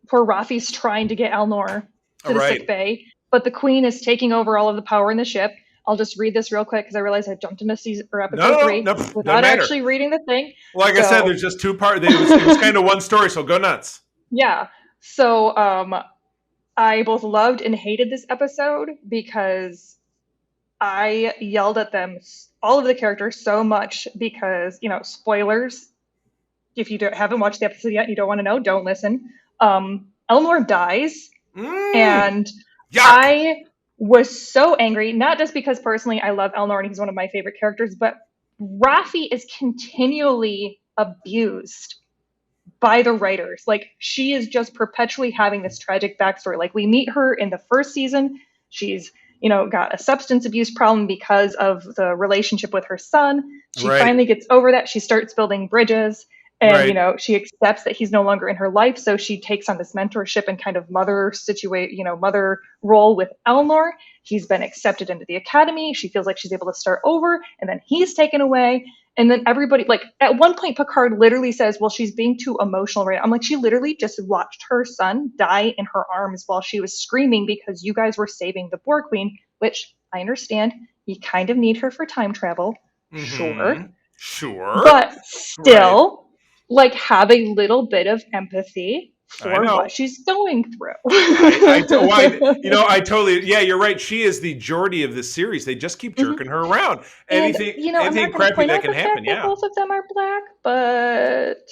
Speaker 3: poor Rafi's trying to get Elnor to the
Speaker 2: Right.
Speaker 3: sick bay, but the Queen is taking over all of the power in the ship. I'll just read this real quick because I realized I jumped into episode 3
Speaker 2: doesn't
Speaker 3: without
Speaker 2: matter.
Speaker 3: actually reading the thing.
Speaker 2: Like I said, there's just two parts. It was kind of one story, so go nuts.
Speaker 3: Yeah. So I both loved and hated this episode because I yelled at them, all of the characters, so much because, spoilers. If you haven't watched the episode yet, you don't want to know, don't listen. Elnor dies, and
Speaker 2: Yuck.
Speaker 3: I was so angry, not just because personally I love Elnor and he's one of my favorite characters, but Rafi is continually abused by the writers. Like, she is just perpetually having this tragic backstory. Like, we meet her in the first season. She's, got a substance abuse problem because of the relationship with her son. She finally gets over that. She starts building bridges. And, she accepts that he's no longer in her life. So she takes on this mentorship and kind of mother role with Elnor. He's been accepted into the academy. She feels like she's able to start over. And then he's taken away. And then everybody, like, at one point, Picard literally says, well, she's being too emotional right now. I'm like, she literally just watched her son die in her arms while she was screaming because you guys were saving the Borg Queen, which I understand. You kind of need her for time travel.
Speaker 2: Mm-hmm. Sure.
Speaker 3: But still, like, have a little bit of empathy for what she's going through.
Speaker 2: I totally, you're right. She is the Geordie of this series. They just keep jerking her around. Anything crappy that can happen. Yeah,
Speaker 3: both of them are black, but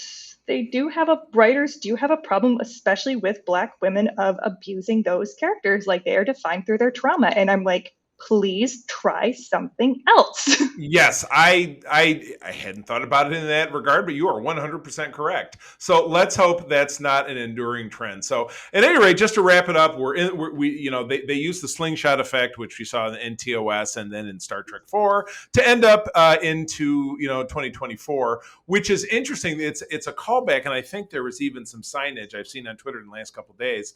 Speaker 3: writers do have a problem, especially with black women, of abusing those characters. Like, they are defined through their trauma, and I'm like, please try something else.
Speaker 2: Yes, I hadn't thought about it in that regard, but you are 100% correct. So let's hope that's not an enduring trend. So at any rate, just to wrap it up, they use the slingshot effect, which we saw in TOS and then in Star Trek 4, to end up into 2024, which is interesting. It's a callback, and I think there was even some signage I've seen on Twitter in the last couple of days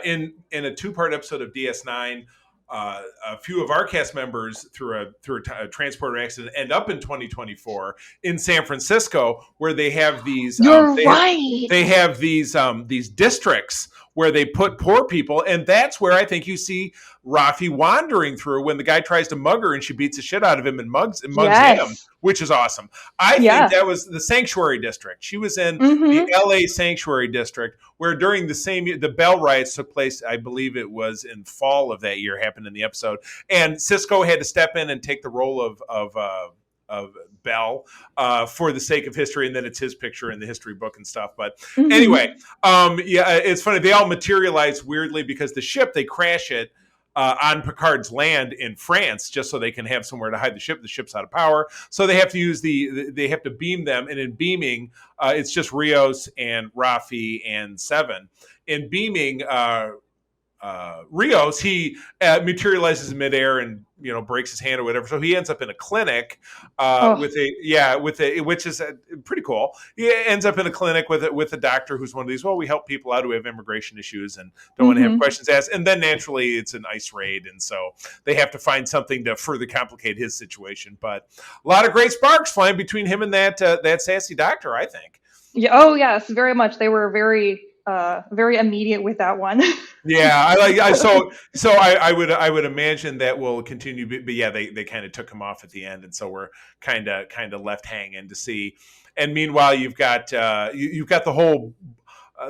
Speaker 2: in a 2-part episode of DS9. A few of our cast members through a transporter accident end up in 2024 in San Francisco, where they have these. They have these districts where they put poor people, and that's where I think you see Rafi wandering through when the guy tries to mug her and she beats the shit out of him and mugs him, which is awesome. I think that was the Sanctuary District. She was in the LA Sanctuary District, where during the same year, the Bell riots took place. I believe it was in fall of that year, happened in the episode. And Cisco had to step in and take the role of Bell for the sake of history, and then it's his picture in the history book and stuff. But anyway, it's funny. They all materialize weirdly because the ship, they crash it on Picard's land in France, just so they can have somewhere to hide the ship. The ship's out of power, so they have to use they have to beam them. And in beaming, it's just Rios and Rafi and Seven. In beaming, Rios, he materializes in midair and breaks his hand or whatever, so he ends up in a clinic which is pretty cool. He ends up in a clinic with a doctor who's one of these, we help people out who have immigration issues and don't want to have questions asked, and then naturally it's an ice raid, and so they have to find something to further complicate his situation. But a lot of great sparks flying between him and that sassy doctor, I think.
Speaker 3: Yes, very much. They were very immediate with that one.
Speaker 2: I would imagine that will continue, but they kind of took him off at the end, and so we're kind of left hanging to see. And meanwhile, you've got the whole.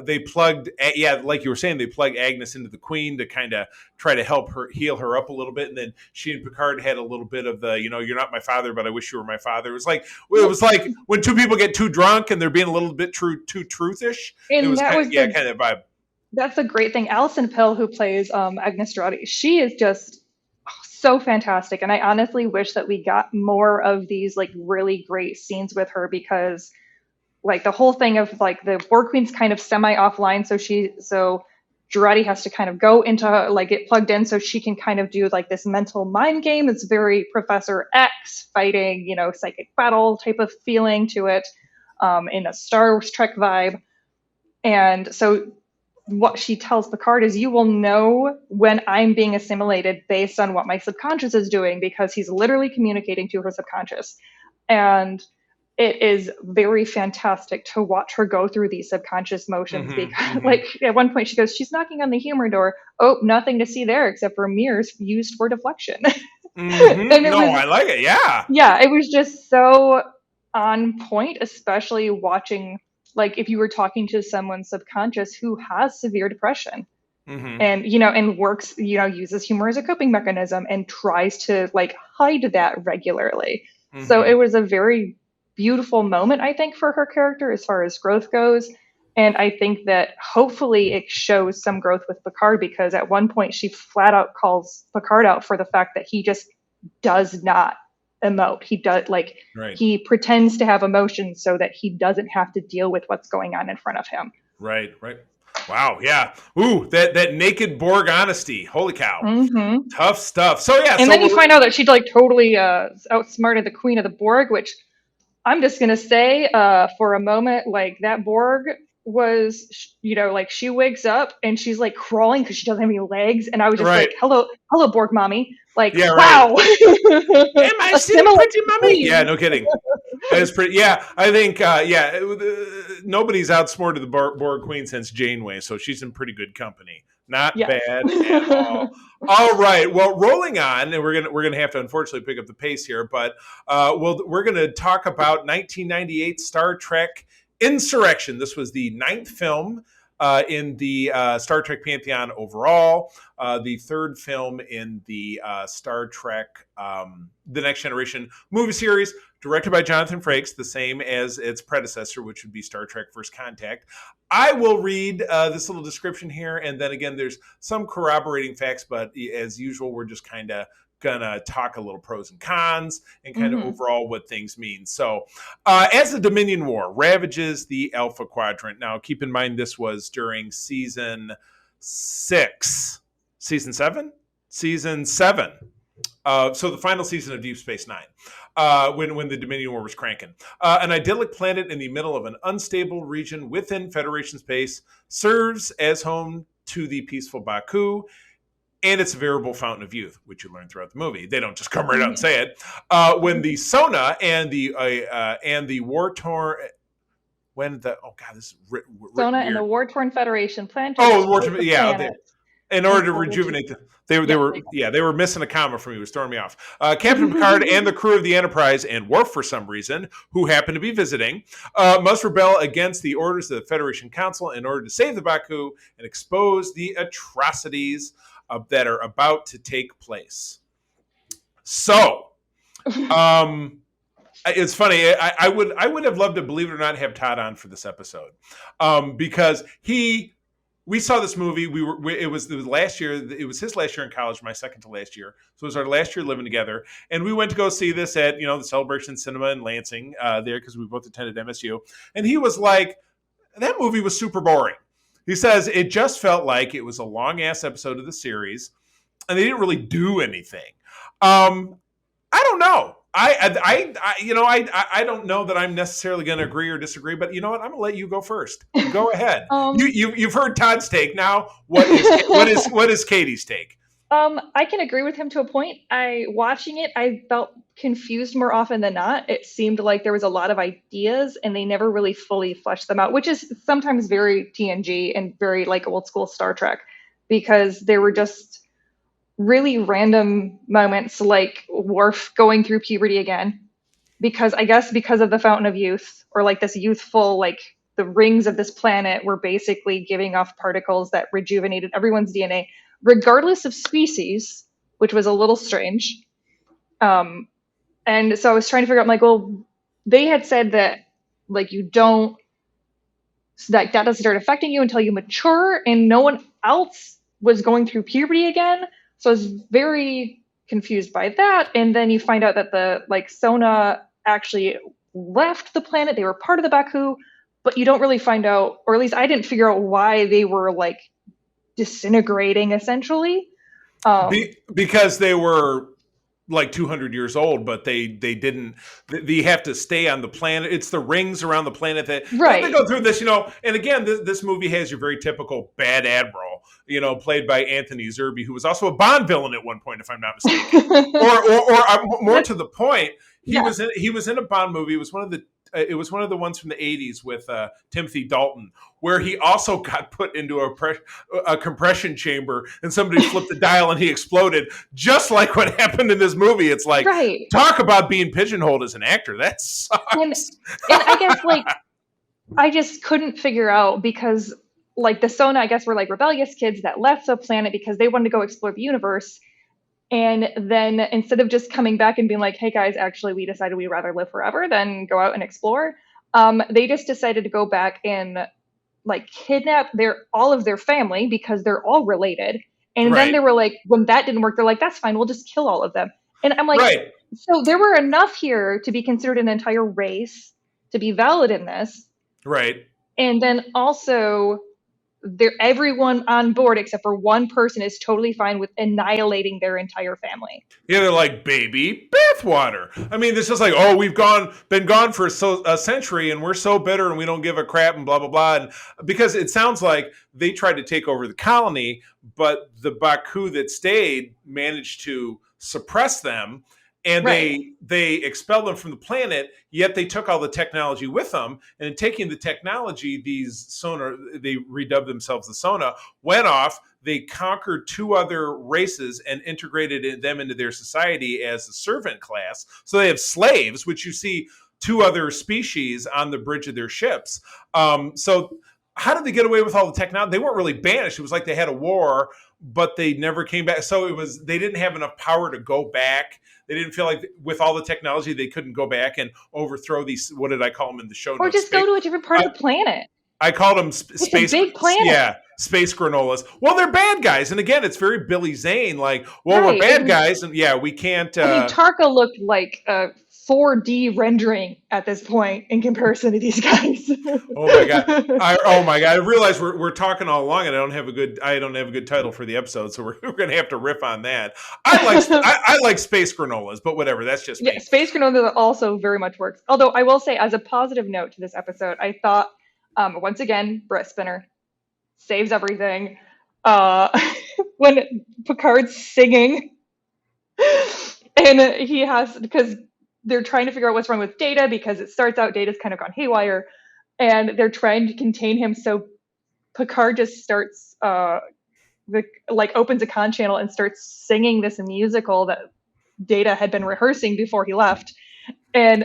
Speaker 2: They plugged, like you were saying, they plugged Agnes into the Queen to kind of try to help her, heal her up a little bit, and then she and Picard had a little bit of the, you're not my father, but I wish you were my father. It was like when two people get too drunk and they're being a little bit too truthish.
Speaker 3: And
Speaker 2: it was
Speaker 3: that
Speaker 2: kind of vibe.
Speaker 3: That's a great thing. Alison Pill, who plays Agnes Jurati, she is just so fantastic, and I honestly wish that we got more of these like really great scenes with her, because like the whole thing of like the Borg Queen's kind of semi offline, so Jurati has to kind of go into like get plugged in so she can kind of do like this mental mind game. It's very Professor X fighting, psychic battle type of feeling to it, in a Star Trek vibe. And so what she tells Picard is, you will know when I'm being assimilated based on what my subconscious is doing, because he's literally communicating to her subconscious. And it is very fantastic to watch her go through these subconscious motions because like at one point she goes, she's knocking on the humor door. Oh, nothing to see there except for mirrors used for deflection.
Speaker 2: And I like it.
Speaker 3: Yeah, it was just so on point, especially watching, like if you were talking to someone subconscious who has severe depression and, and works, uses humor as a coping mechanism and tries to like hide that regularly. So it was a very beautiful moment, I think, for her character as far as growth goes. And I think that hopefully it shows some growth with Picard, because at one point she flat out calls Picard out for the fact that he just does not emote. He does he pretends to have emotions so that he doesn't have to deal with what's going on in front of him.
Speaker 2: Right. Wow. Yeah. Ooh, that naked Borg honesty. Holy cow. Tough stuff. So yeah.
Speaker 3: And then you find out that she like totally outsmarted the Queen of the Borg, which I'm just gonna say for a moment, like that Borg was, like she wakes up and she's like crawling because she doesn't have any legs, and I was just like, hello Borg mommy, like wow.
Speaker 2: Am I still pretty mommy? Yeah, no kidding. That is pretty. Yeah, I think nobody's outsmarted the Borg Queen since Janeway, so she's in pretty good company. Not bad at all. All right. Well, rolling on, and we're gonna have to unfortunately pick up the pace here, but we're gonna talk about 1998 Star Trek Insurrection. This was the 9th film in the Star Trek pantheon overall, the 3rd film in the Star Trek The Next Generation movie series, directed by Jonathan Frakes, the same as its predecessor, which would be Star Trek First Contact. I will read this little description here, and then again, there's some corroborating facts, but as usual, we're just kind of gonna talk a little pros and cons and kind of overall what things mean. So as the Dominion War ravages the Alpha Quadrant, now keep in mind this was during season 7. So the final season of Deep Space Nine, when the Dominion War was cranking. An idyllic planet in the middle of an unstable region within Federation space serves as home to the peaceful Baku, and it's a veritable fountain of youth, which you learn throughout the movie. They don't just come right out and say it. When the Sona and the war-torn...
Speaker 3: Sona and the war-torn Federation plan to...
Speaker 2: in order to rejuvenate them. They were missing a comma from me. It was throwing me off. Captain Picard and the crew of the Enterprise and Worf, for some reason, who happen to be visiting, must rebel against the orders of the Federation Council in order to save the Baku and expose the atrocities that are about to take place. So, it's funny. I would have loved to, believe it or not, have Todd on for this episode, because we saw this movie. It was last year. It was his last year in college, my second to last year. So it was our last year living together, and we went to go see this at the Celebration Cinema in Lansing there, because we both attended MSU. And he was like, that movie was super boring. He says it just felt like it was a long ass episode of the series, and they didn't really do anything. I don't know. I don't know that I'm necessarily going to agree or disagree, but you know what? I'm going to let you go first. Go ahead. You've heard Todd's take. Now, what is Katie's take?
Speaker 3: I can agree with him to a point. Watching it, I felt confused more often than not. It seemed like there was a lot of ideas and they never really fully fleshed them out, which is sometimes very TNG and very like old school Star Trek, because there were just really random moments like Worf going through puberty again, because of the Fountain of Youth, or like this youthful, like the rings of this planet were basically giving off particles that rejuvenated everyone's DNA, regardless of species, which was a little strange. And so I was trying to figure out, like, well, they had said that like that doesn't start affecting you until you mature, and no one else was going through puberty again. So I was very confused by that. And then you find out that the Sona actually left the planet. They were part of the Baku, but you don't really find out, or at least I didn't figure out why they were like disintegrating essentially.
Speaker 2: Because they were like 200 years old, but they didn't. They have to stay on the planet. It's the rings around the planet that they go through this, And again, this movie has your very typical bad admiral, played by Anthony Zerbe, who was also a Bond villain at one point, if I'm not mistaken. or more to the point, he was in a Bond movie. It was one of the it was one of the ones from the 80s with Timothy Dalton, where he also got put into a compression chamber and somebody flipped the dial and he exploded, just like what happened in this movie. It's like,
Speaker 3: Right.
Speaker 2: talk about being pigeonholed as an actor. That sucks.
Speaker 3: And I guess, like, I just couldn't figure out because, like, the Sona, I guess, were like rebellious kids that left the planet because they wanted to go explore the universe. And then instead of just coming back and being like, hey guys, actually, we decided we'd rather live forever than go out and explore, they just decided to go back and like kidnap all of their family because they're all related. And then they were like, when that didn't work, they're like, that's fine, we'll just kill all of them. And I'm like, so there were enough here to be considered an entire race to be valid in this.
Speaker 2: Right.
Speaker 3: And then also everyone on board except for one person is totally fine with annihilating their entire family.
Speaker 2: Yeah, they're like, baby bathwater. I mean, this is like, oh, we've been gone for a century and we're so bitter and we don't give a crap and blah, blah, blah. And because it sounds like they tried to take over the colony, but the Baku that stayed managed to suppress them. And they expelled them from the planet, yet they took all the technology with them. And in taking the technology, these Sona, they redubbed themselves the Sona, went off, they conquered 2 other races and integrated them into their society as a servant class. So they have slaves, which you see 2 other species on the bridge of their ships. So how did they get away with all the technology? They weren't really banished. It was like they had a war, but they never came back. So they didn't have enough power to go back. They didn't feel like with all the technology, they couldn't go back and overthrow these, what did I call them in the show notes?
Speaker 3: Or just go to a different part of the planet.
Speaker 2: I called them space.
Speaker 3: It's a big planet.
Speaker 2: Yeah, space granolas. Well, they're bad guys. And again, it's very Billy Zane. Like, well, we're bad guys. And yeah, we can't.
Speaker 3: I mean, Tarka looked like a 4D rendering at this point in comparison to these guys.
Speaker 2: Oh my god! I realize we're talking all along, and I don't have a good title for the episode, so we're going to have to riff on that. I like space granolas, but whatever. That's just me.
Speaker 3: Yeah, space granolas also very much works. Although I will say, as a positive note to this episode, I thought once again, breast spinner saves everything. When Picard's singing, and he has because. They're trying to figure out what's wrong with Data because it starts out Data's kind of gone haywire and they're trying to contain him. So Picard just starts, opens a con channel and starts singing this musical that Data had been rehearsing before he left. And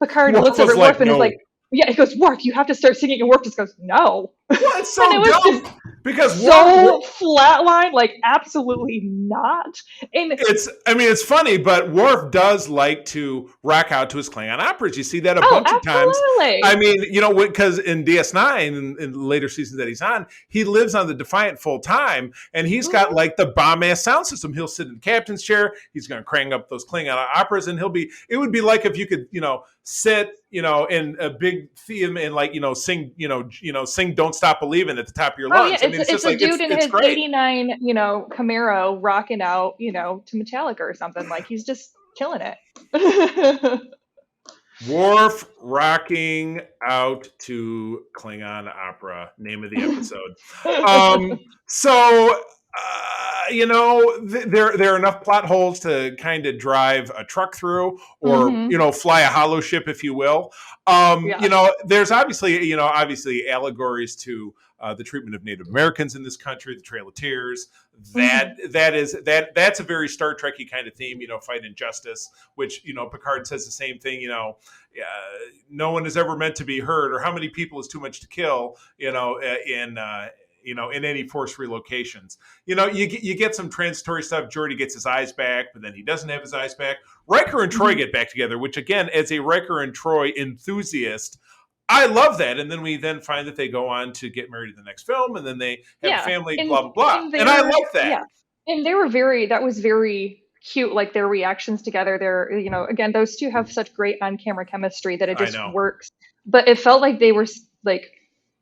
Speaker 3: Picard looks over at Worf and is like, yeah, he goes, Worf, you have to start singing. And Worf just goes, no.
Speaker 2: Well, it's so dumb. Because
Speaker 3: so flatline, like absolutely not. And
Speaker 2: it's funny, but Worf does like to rock out to his Klingon operas. You see that a bunch of times. I mean, because in DS9 and later seasons that he's on, he lives on the Defiant full time, and he's got like the bomb ass sound system. He'll sit in the captain's chair. He's going to crank up those Klingon operas, and it would be like if you could, sit, in a big theme and sing, sing "Don't Stop Believing" at the top of your lungs.
Speaker 3: Yeah, it's a dude in his '89, Camaro rocking out, to Metallica or something. Like he's just killing it.
Speaker 2: Worf rocking out to Klingon opera. Name of the episode. There are enough plot holes to kind of drive a truck through, or fly a hollow ship, if you will. There's obviously allegories to the treatment of Native Americans in this country, the Trail of Tears. That's a very Star Trek-y kind of theme. Fight injustice, which Picard says the same thing. No one is ever meant to be hurt, or how many people is too much to kill. In any forced relocations. You get some transitory stuff. Geordi gets his eyes back, but then he doesn't have his eyes back. Riker and Troy get back together, which again, as a Riker and Troy enthusiast, I love that. And then we find that they go on to get married in the next film, and then they have a family, blah, blah, blah. And I love that. Yeah.
Speaker 3: And that was very cute, like their reactions together. They're, again, those two have such great on-camera chemistry that it just works. But it felt like they were like,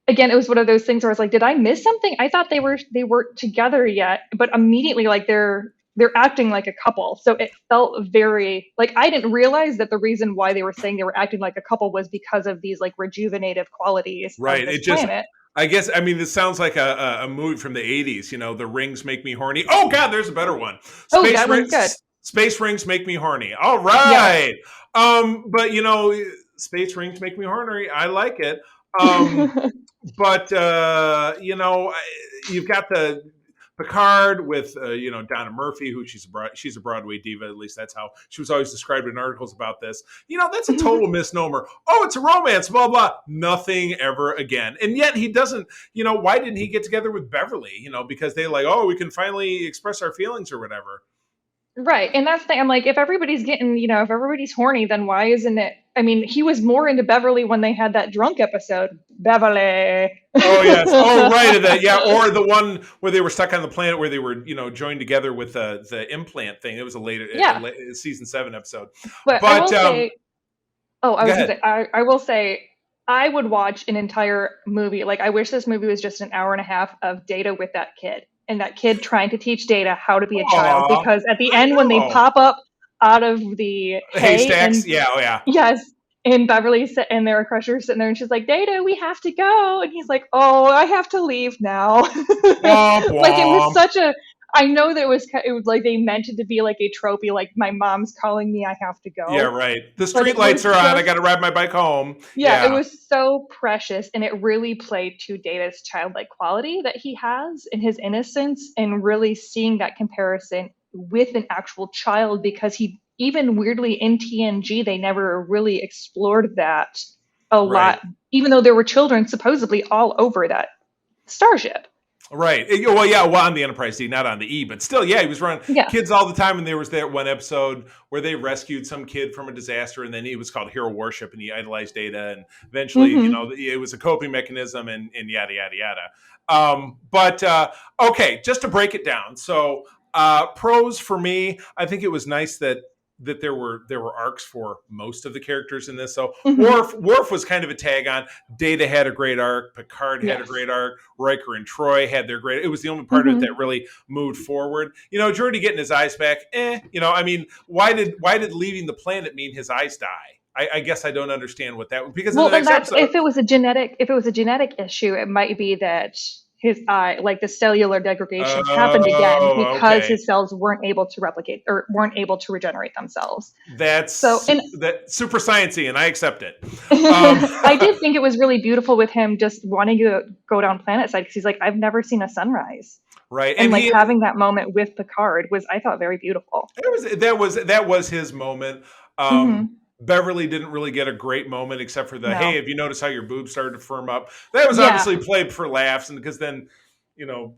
Speaker 3: again, it was one of those things where I was like, did I miss something? I thought they weren't together yet, but immediately like they're acting like a couple. So it felt very like I didn't realize that the reason why they were saying they were acting like a couple was because of these like rejuvenative qualities.
Speaker 2: Right.
Speaker 3: Of this planet.
Speaker 2: I guess, this sounds like a movie from the 80s. The Rings Make Me Horny. Oh God, there's a better one.
Speaker 3: That one's good.
Speaker 2: Space Rings Make Me Horny. All right. Yeah. But Space rings make me horny. I like it. But you've got the Picard with Donna Murphy, who she's a Broadway diva. At least that's how she was always described in articles about this. That's a total misnomer. Oh, it's a romance, blah blah. Nothing ever again. And yet he doesn't. Why didn't he get together with Beverly? Because they we can finally express our feelings or whatever.
Speaker 3: Right. And that's the thing. I'm like, if everybody's if everybody's horny, then why isn't it? I mean, he was more into Beverly when they had that drunk episode. Beverly.
Speaker 2: Oh, yes. Oh, right. Yeah. Or the one where they were stuck on the planet where they were, joined together with the implant thing. It was a later season 7 episode.
Speaker 3: But I will say, I will say, I would watch an entire movie. Like, I wish this movie was just an hour and a half of Data with that kid. And that kid trying to teach Data how to be a child, because at the end when they pop up out of the
Speaker 2: haystacks, yeah.
Speaker 3: Yes, and Beverly's and their Crusher's sitting there, and she's like, "Data, we have to go," and he's like, "Oh, I have to leave now."
Speaker 2: Womp, womp.
Speaker 3: Like it was such a. I know that it was like they meant it to be like a tropey, like my mom's calling me, I have to go.
Speaker 2: Yeah, right. The street lights are on. I got to ride my bike home.
Speaker 3: Yeah, it was so precious, and it really played to Data's childlike quality that he has in his innocence, and really seeing that comparison with an actual child, because he even weirdly in TNG they never really explored that a lot, even though there were children supposedly all over that starship.
Speaker 2: Right. Well, on the Enterprise D, not on the E, but still, he was running kids all the time. And there was that one episode where they rescued some kid from a disaster, and then it was called Hero Worship, and he idolized Data, and eventually, it was a coping mechanism, and yada yada yada. Okay, just to break it down. So, pros for me, I think it was nice that there were arcs for most of the characters in this. So Worf was kind of a tag on. Data had a great arc. Picard had a great arc. Riker and Troy had their great. It was the only part of it that really moved forward. Geordi getting his eyes back. I mean, why did leaving the planet mean his eyes die? I guess I don't understand what that was, because in the next episode,
Speaker 3: if it was a genetic issue, it might be that his eye, like the cellular degradation, happened again because his cells weren't able to replicate or weren't able to regenerate themselves.
Speaker 2: That's that super sciencey, and I accept it.
Speaker 3: I did think it was really beautiful with him just wanting to go down planet side, because he's like, I've never seen a sunrise.
Speaker 2: Right.
Speaker 3: And like having that moment with Picard was, I thought, very beautiful.
Speaker 2: That was his moment. Beverly didn't really get a great moment, except for hey, have you noticed how your boobs started to firm up? That was obviously played for laughs, and because then,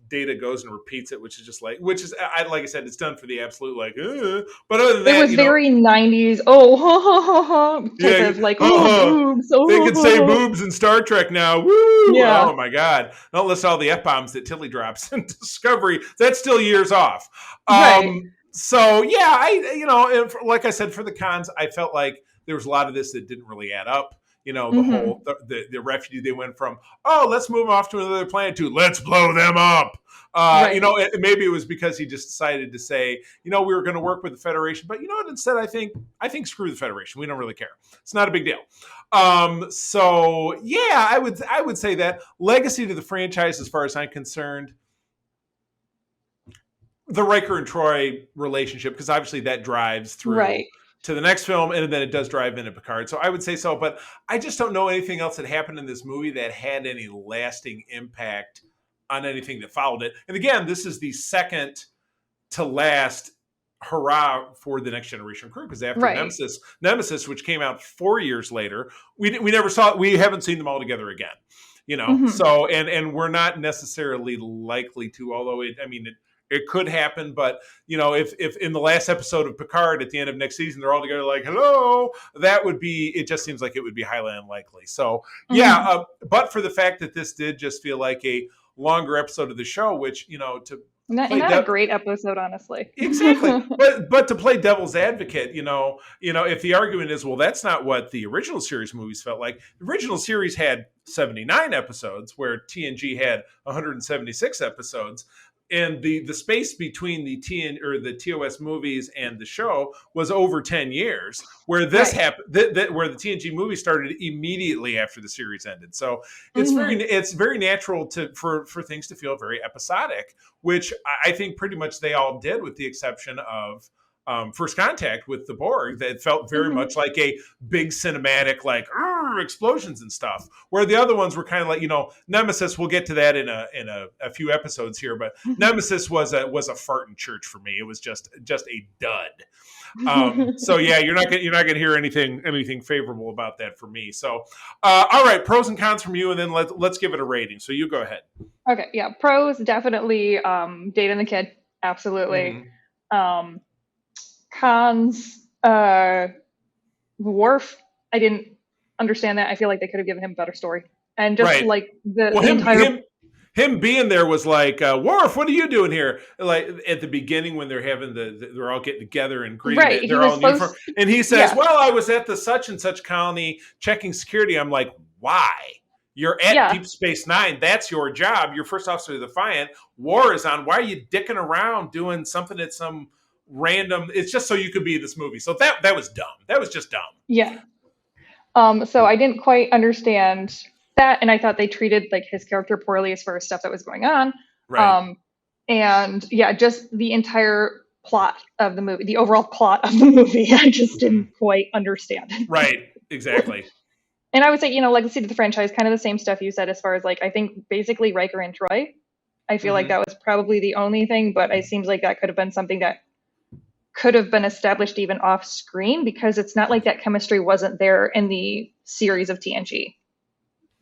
Speaker 2: Data goes and repeats it, which is like I said, it's done for the absolute but other than that,
Speaker 3: it was very 90s. Boobs.
Speaker 2: They can say boobs in Star Trek now. Woo!
Speaker 3: Yeah.
Speaker 2: Oh my God! Don't list all the F-bombs that Tilly drops in Discovery. That's still years off.
Speaker 3: Right.
Speaker 2: So like I said, for the cons, I felt like there was a lot of this that didn't really add up. The whole the refugee, they went from, let's move off to another planet, to let's blow them up. Maybe it was because he just decided to say, we were going to work with the Federation, but instead I think screw the Federation. We don't really care. It's not a big deal. I would say that legacy to the franchise, as far as I'm concerned, the Riker and Troy relationship, because obviously that drives through to the next film, and then it does drive into Picard. So I would say so, but I just don't know anything else that happened in this movie that had any lasting impact on anything that followed it. And again, this is the second to last hurrah for the Next Generation crew, because after Nemesis, which came out 4 years later, we never saw it. We haven't seen them all together again. So and we're not necessarily likely to, although it could happen, but if in the last episode of Picard at the end of next season they're all together like, hello, it just seems like it would be highly unlikely. So but for the fact that this did just feel like a longer episode of the show, which
Speaker 3: not a great episode, honestly.
Speaker 2: Exactly. but to play devil's advocate, if the argument is, well, that's not what the original series movies felt like. The original series had 79 episodes, where TNG had 176 episodes. And the space between the TOS movies and the show was over 10 years, where this happened, where the TNG movie started immediately after the series ended. So it's very natural for things to feel very episodic, which I think pretty much they all did, with the exception of First Contact with the Borg that felt very much like a big cinematic, like explosions and stuff. Where the other ones were kind of like, Nemesis. We'll get to that in a few episodes here, but Nemesis was a fart in church for me. It was just a dud. So yeah, you're not gonna hear anything favorable about that for me. So all right, pros and cons from you, and then let's give it a rating. So you go ahead.
Speaker 3: Okay, yeah, pros definitely dating the kid, absolutely. Cons, Worf, I didn't understand that. I feel like they could have given him a better story, and just like the entire.
Speaker 2: Him being there was like, Worf, what are you doing here? Like at the beginning when they're having they're all getting together and greeting,
Speaker 3: right?
Speaker 2: They're all in uniform, and he says, "Well, I was at the such and such colony checking security." I'm like, why? You're at Deep Space Nine. That's your job. You're first officer of the Defiant. War is on. Why are you dicking around doing something at some random? It's just so you could be in this movie. So that was dumb. That was just dumb.
Speaker 3: Yeah. So I didn't quite understand that, and I thought they treated like his character poorly as far as stuff that was going on.
Speaker 2: Right.
Speaker 3: And yeah, just the entire plot of the movie, the overall plot of the movie, I just didn't quite understand.
Speaker 2: Right. Exactly.
Speaker 3: And I would say, legacy to the franchise, kind of the same stuff you said as far as like, I think basically Riker and Troy. I feel like that was probably the only thing, but it seems like that could have been something that could have been established even off screen, because it's not like that chemistry wasn't there in the series of TNG.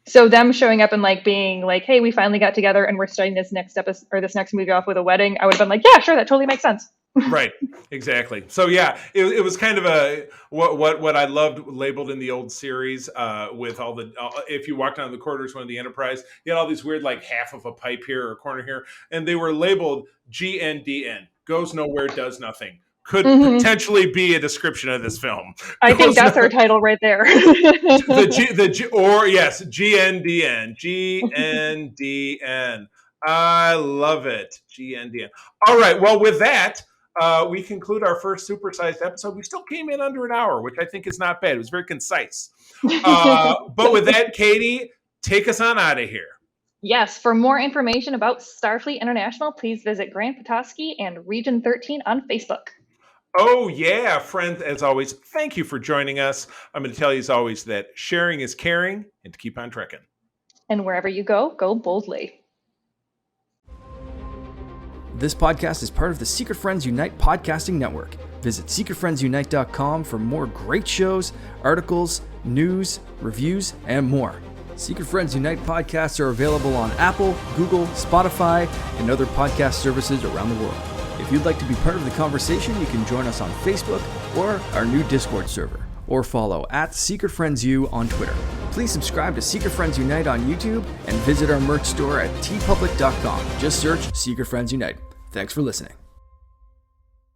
Speaker 3: So them showing up and like being like, hey, we finally got together and we're starting this next episode or this next movie off with a wedding, I would have been like, yeah, sure, that totally makes sense.
Speaker 2: Right, exactly. So yeah, it was kind of a what I loved labeled in the old series with all the if you walked down the corridors one of the Enterprise, you had all these weird like half of a pipe here or a corner here, and they were labeled GNDN, goes nowhere, does nothing. Could potentially be a description of this film.
Speaker 3: I think that's our title right there.
Speaker 2: GNDN, GNDN. I love it, GNDN. All right, well, with that, we conclude our first Super-Sized episode. We still came in under an hour, which I think is not bad. It was very concise. But with that, Katie, take us on out of here.
Speaker 3: Yes, for more information about Starfleet International, please visit Grant Petoskey and Region 13 on Facebook.
Speaker 2: Oh, yeah, friends, as always, thank you for joining us. I'm going to tell you, as always, that sharing is caring, and to keep on trekking.
Speaker 3: And wherever you go, go boldly.
Speaker 1: This podcast is part of the Secret Friends Unite podcasting network. Visit secretfriendsunite.com for more great shows, articles, news, reviews, and more. Secret Friends Unite podcasts are available on Apple, Google, Spotify, and other podcast services around the world. If you'd like to be part of the conversation, you can join us on Facebook or our new Discord server, or follow @SecretFriendsU on Twitter. Please subscribe to Secret Friends Unite on YouTube and visit our merch store at tpublic.com. Just search Secret Friends Unite. Thanks for listening.